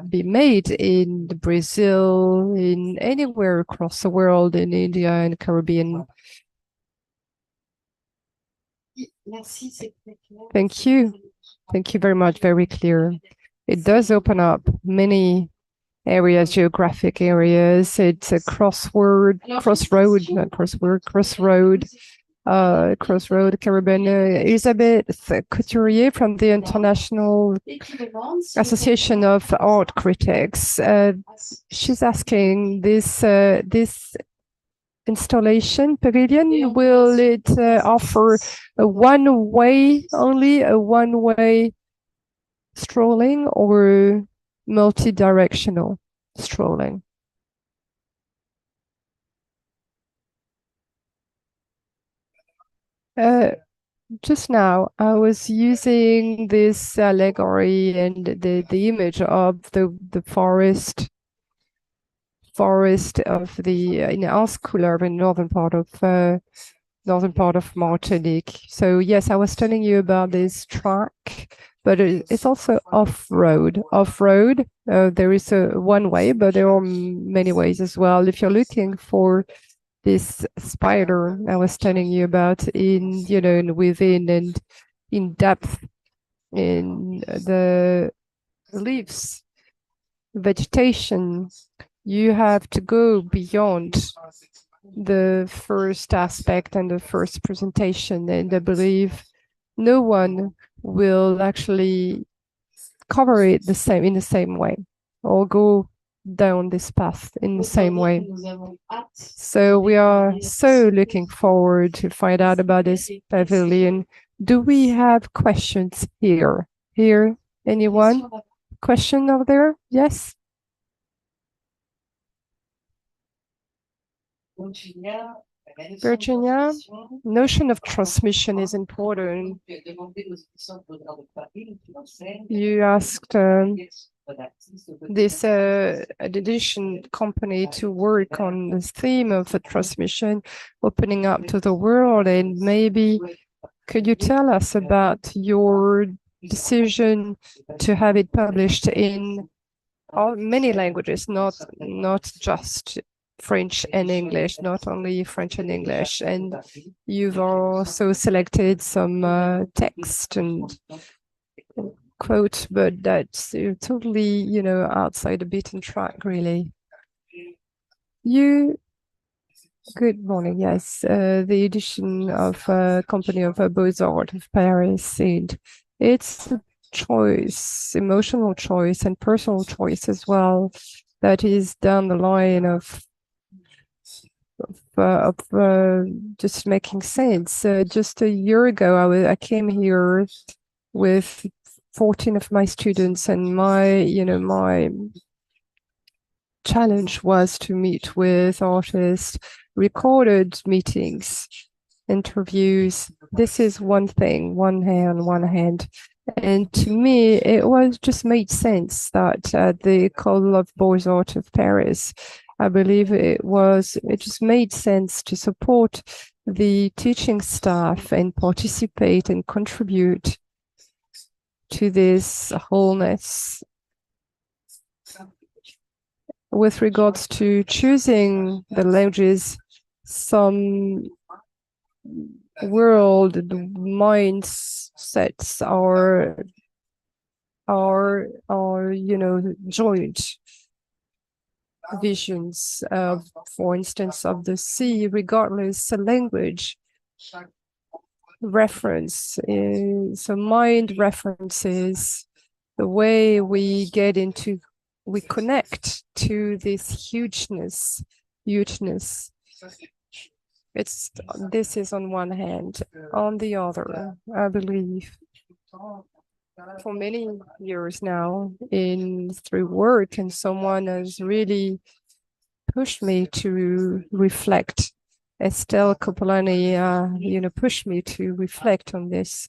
be made in Brazil, in anywhere across the world, in India and Caribbean. Thank you. Thank you very much. Very clear. It does open up many areas, geographic areas. It's a crossroad, Caribbean. Elisabeth Couturier from the International Association of Art Critics. She's asking this installation pavilion, will it offer a one-way strolling or multi-directional strolling? Just now, I was using this allegory and the image of the forest of the in Ascoular, in northern part of Martinique. So yes, I was telling you about this track, but it's also off-road. There is a one way, but there are many ways as well. If you're looking for this spider I was telling you about within and in depth in the leaves, vegetation, you have to go beyond the first aspect and the first presentation, and I believe no one will actually cover it in the same way or go down this path in the same way. So we are so looking forward to find out about this pavilion. Do we have questions here? Anyone? Question over there? Yes? Virginia, notion of transmission is important. You asked this edition company to work on this theme of the transmission, opening up to the world, and maybe could you tell us about your decision to have it published in many languages, not just French and English, not only French and English, and you've also selected some text and quote, but that's totally, outside the beaten track, really. Good morning. Yes, the edition of Company of Beaux-Arts of Paris, and it's a choice, emotional choice and personal choice as well, that is down the line of just making sense. Just a year ago, I came here with 14 of my students, and my challenge was to meet with artists, recorded meetings, interviews. This is one thing, one hand. And to me, it was just made sense that the École of Beaux-Arts of Paris, I believe it just made sense to support the teaching staff and participate and contribute to this wholeness. With regards to choosing the languages, some world mindsets are joint visions of, for instance, of the sea, regardless the language reference. So mind references the way we connect to this hugeness. This is on one hand. On the other, I believe, for many years now, through work, and someone has really pushed me to reflect. Estelle Copolani, pushed me to reflect on this,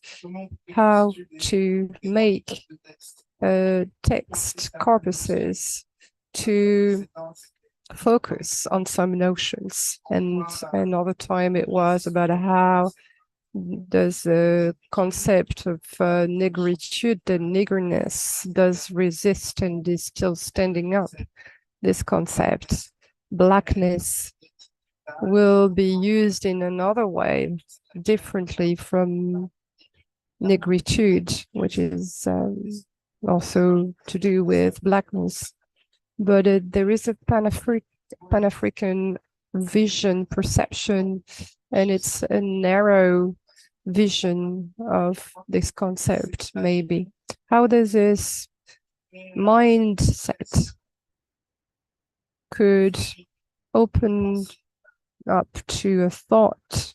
how to make text corpuses to focus on some notions, and another time it was about how does the concept of negritude and niggerness does resist and is still standing up. This concept, blackness, will be used in another way, differently from negritude, which is also to do with blackness. But there is a Pan-African vision, perception, and it's a narrow vision of this concept, maybe. How does this mindset could open up to a thought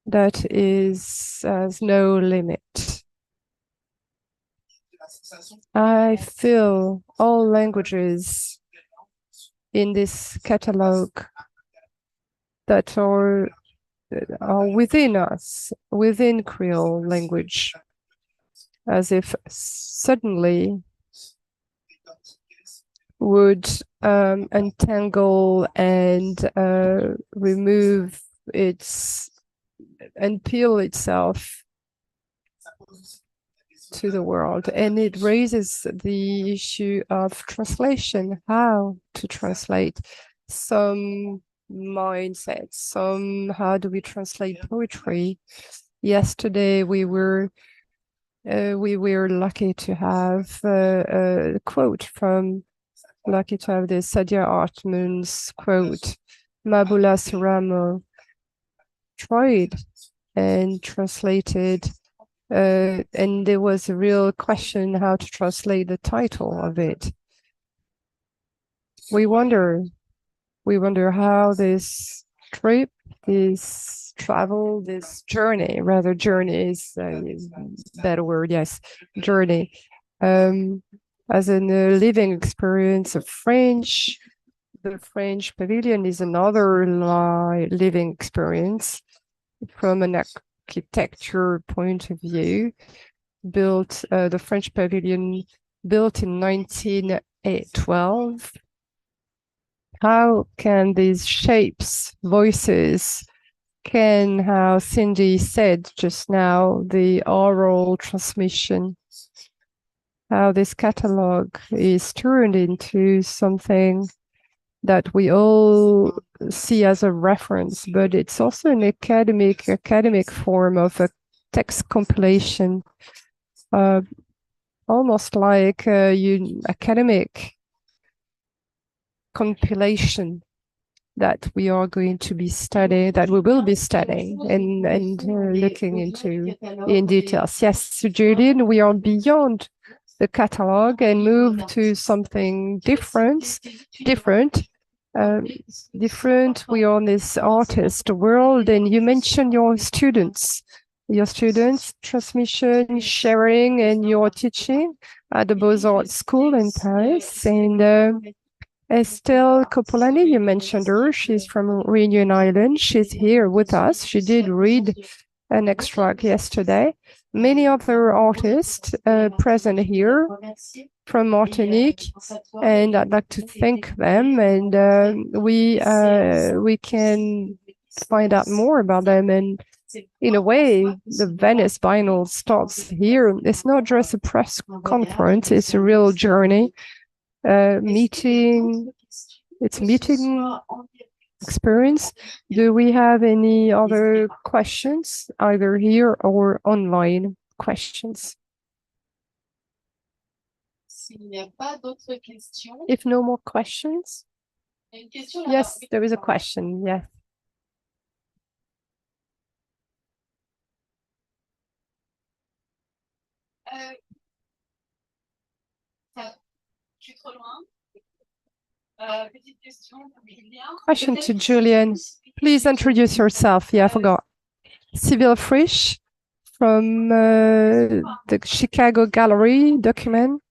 that has no limit? I feel all languages in this catalogue that are within us, within Creole language, as if suddenly would untangle and remove its and peel itself to the world. And it raises the issue of translation, how to translate some mindsets, how do we translate poetry? Yesterday we were lucky to have a quote from this Sadia Hartman's quote. Mabula Saramo tried and translated, and there was a real question how to translate the title of it. We wonder how this trip, this travel, this journey, rather journey is a better word, yes, journey, as a living experience of French. The French pavilion is another living experience from an architecture point of view. Built the French pavilion built in 1912. How can these shapes, voices, how Cindy said just now, the oral transmission, how this catalogue is turned into something that we all see as a reference, but it's also an academic form of a text compilation, almost like academic compilation that we are going to be studying, that we will be studying and looking into in details. Yes, so Julien, we are beyond the catalogue and move to something different. We are in this artist world, and you mentioned your students, transmission, sharing, and your teaching at the Beaux-Arts School in Paris. And Estelle Copolani, you mentioned her. She's from Reunion Island. She's here with us. She did read an extract yesterday. Many other artists present here from Martinique, and I'd like to thank them. And we can find out more about them. And in a way, the Venice Biennale starts here. It's not just a press conference; it's a real journey. Meeting experience. Do we have any other questions, either here or online questions? If no more questions, yes, there is a question. Yes. Question to Julien. Please introduce yourself. Yeah, I forgot. Sybille Frisch from the Chicago Document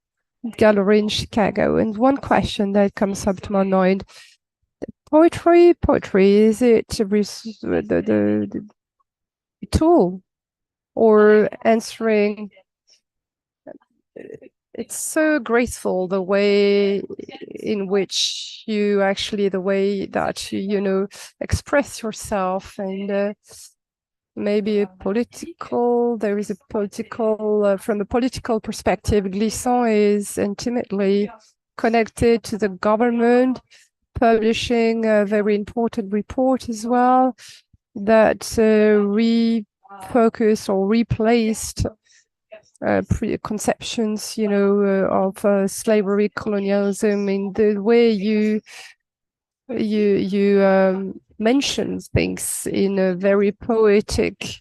Gallery in Chicago. And one question that comes up to my mind. Poetry, is it the tool or answering? It's so graceful the way in which you actually, the way that you express yourself, and maybe there is a political, from a political perspective, Glissant is intimately connected to the government, publishing a very important report as well that refocused or replaced preconceptions, of slavery, colonialism, in the way you mention things in a very poetic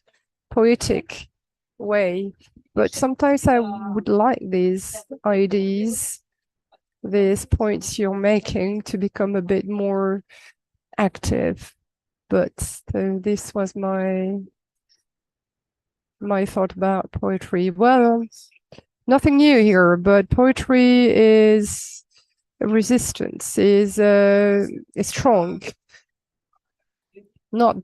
way. But sometimes I would like these ideas, these points you're making, to become a bit more active. But this was my thought about poetry. Well, nothing new here, but poetry is resistance, is strong. Not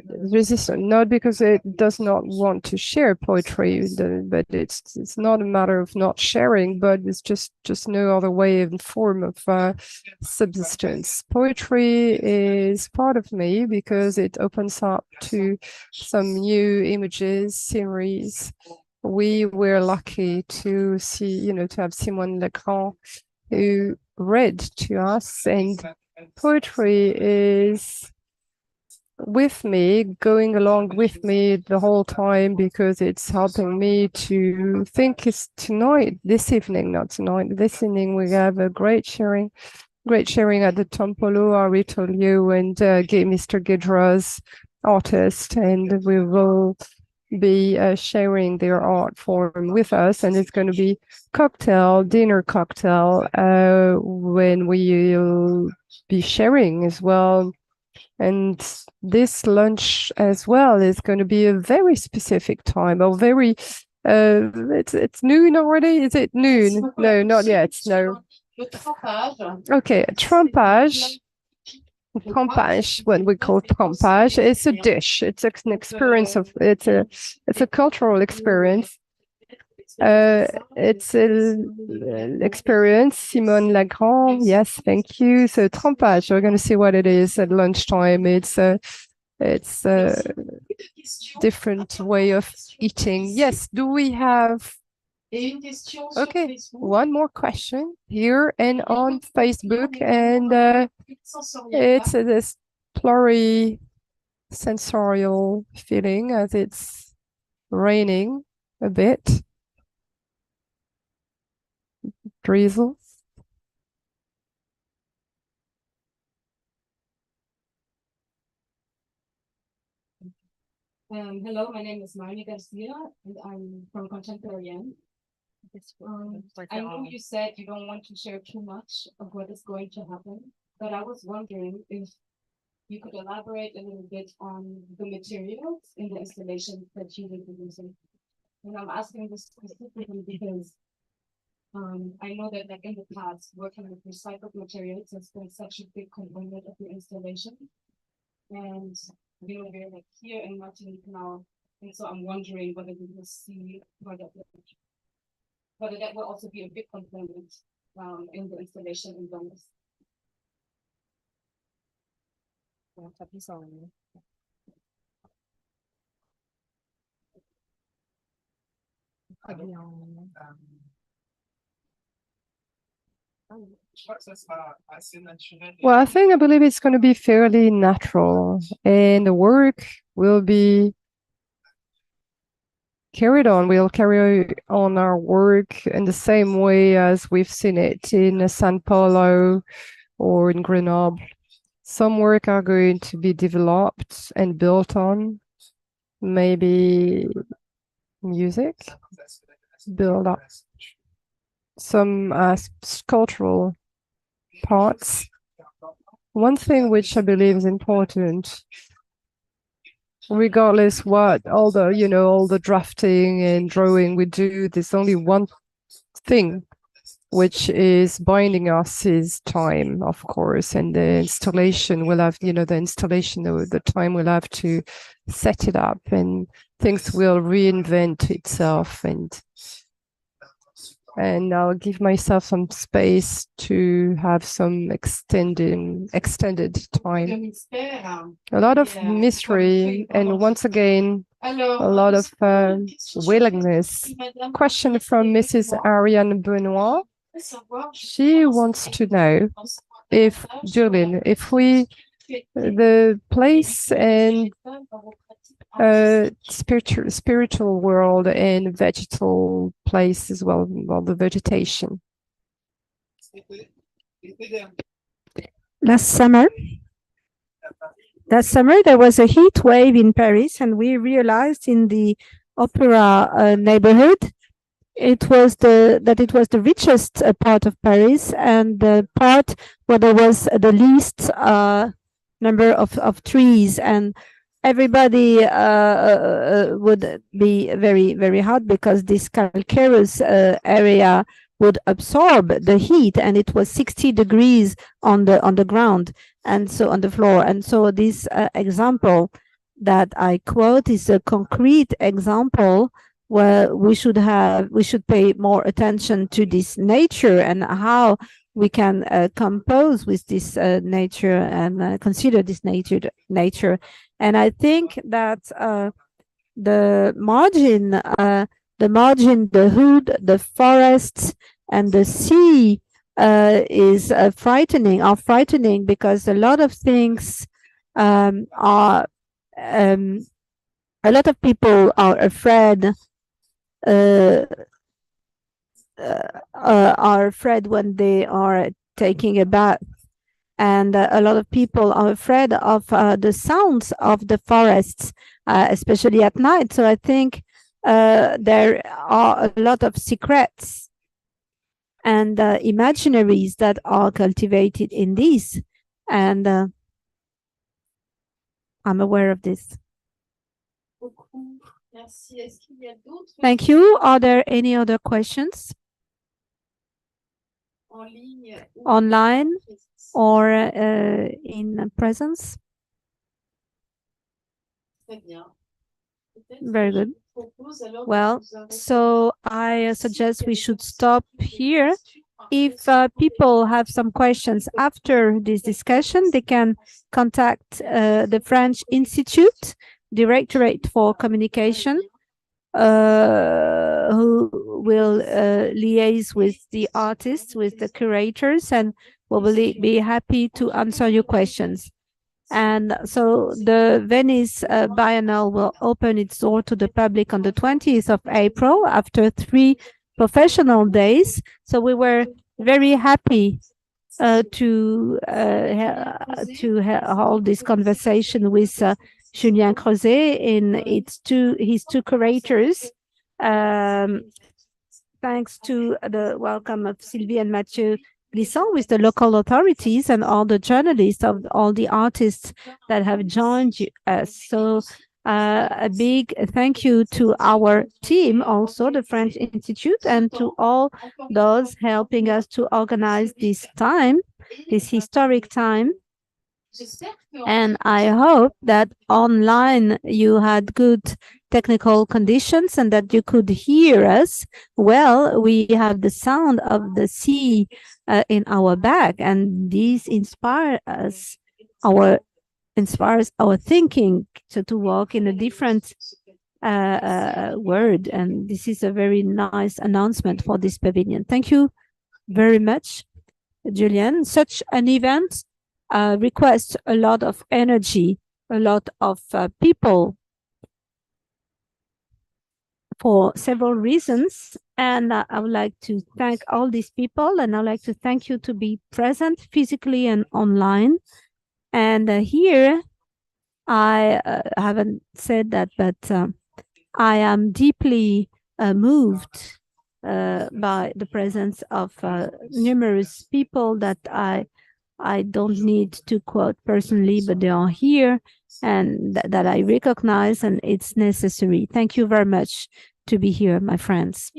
resistant, not because it does not want to share poetry, but it's not a matter of not sharing, but it's just no other way and form of subsistence. Poetry is part of me because it opens up to some new images, sceneries. We were lucky to see, to have Simone Legrand who read to us, and poetry is with me, going along with me the whole time, because it's helping me to think. This evening, we have a great sharing at the Tempolo, Henri Tolieu and Mr. Guidras, artist, and we will be sharing their art form with us, and it's going to be dinner cocktail when we'll be sharing as well. And this lunch as well is going to be a very specific time, or very, it's noon already? Is it noon? No, not yet, no. Okay, trempage, what we call trempage, it's a dish. It's an experience it's a cultural experience. It's an experience. Simone Legrand, yes, thank you. So trempage, we're going to see what it is at lunchtime. It's a different way of eating. Yes, do we have? Okay, one more question here and on Facebook, and it's this plurisensorial feeling as it's raining a bit. Drizzle. Hello, my name is Marnie Garcia, and I'm from Contemporarian. I know you said you don't want to share too much of what is going to happen, but I was wondering if you could elaborate a little bit on the materials in the installation that you will be using. And I'm asking this specifically because I know that, like in the past, working with recycled materials has been such a big component of the installation. And we're like here in Martinique now, and so I'm wondering whether we will see whether that will also be a big component in the installation in Venice. Well, I believe it's going to be fairly natural, and the work will be carried on. We'll carry on our work in the same way as we've seen it in São Paulo or in Grenoble. Some work are going to be developed and built on, maybe music, build up some cultural parts. One thing which I believe is important, regardless what all the drafting and drawing we do, there's only one thing which is binding us is time, of course, and the installation will have, the time we'll have to set it up, and things will reinvent itself, and I'll give myself some space to have some extended time. A lot of mystery, and once again, a lot of willingness. Question from Mrs. Ariane Benoit. She wants to know if, Julien, if the place and spiritual world and vegetal place as well, the vegetation. Last summer, there was a heat wave in Paris, and we realized in the opera neighborhood it was the richest part of Paris, and the part where there was the least number of trees, and everybody would be very, very hot because this calcareous area would absorb the heat, and it was 60 degrees on the ground, and so on the floor. And so this example that I quote is a concrete example where we should pay more attention to this nature and how we can compose with this nature and consider this nature. And I think that the margin, the hood, the forests, and the sea is frightening because a lot of things are a lot of people are afraid when they are taking a bath, and a lot of people are afraid of the sounds of the forests, especially at night. So I think there are a lot of secrets and imaginaries that are cultivated in these, and I'm aware of this. Thank you. Are there any other questions? Online or in presence? Very good. Well, so I suggest we should stop here. If people have some questions after this discussion, they can contact the French Institute Directorate for Communication, who will liaise with the artists, with the curators, and will be happy to answer your questions. And so the Venice Biennale will open its door to the public on the 20th of April after 3 professional days. So we were very happy to hold this conversation with Julien Creuzet in his two curators. Thanks to the welcome of Sylvie and Mathieu Glissant with the local authorities and all the journalists of all the artists that have joined us. So a big thank you to our team, also the French Institute, and to all those helping us to organize this historic time. And I hope that online you had good technical conditions and that you could hear us well. We have the sound of the sea in our back, and this inspires our thinking to walk in a different world. And this is a very nice announcement for this pavilion. Thank you very much, Julien. Such an event requests a lot of energy, a lot of people, for several reasons. And I would like to thank all these people, and I'd like to thank you to be present physically and online. And here, I haven't said that, but I am deeply moved by the presence of numerous people that I don't need to quote personally, but they are here and that I recognize, and it's necessary. Thank you very much to be here, my friends.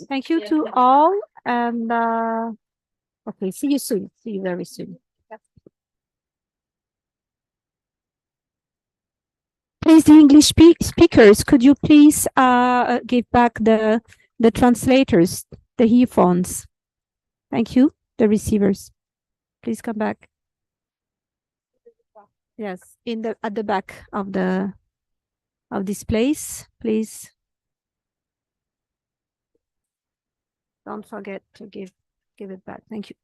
Thank you to all, and okay, see you soon. See you very soon. Please, the English speakers, could you please give back the translators, the earphones? Thank you. The receivers. Please come back. Yes, at the back of the of this place, please don't forget to give it back. Thank you.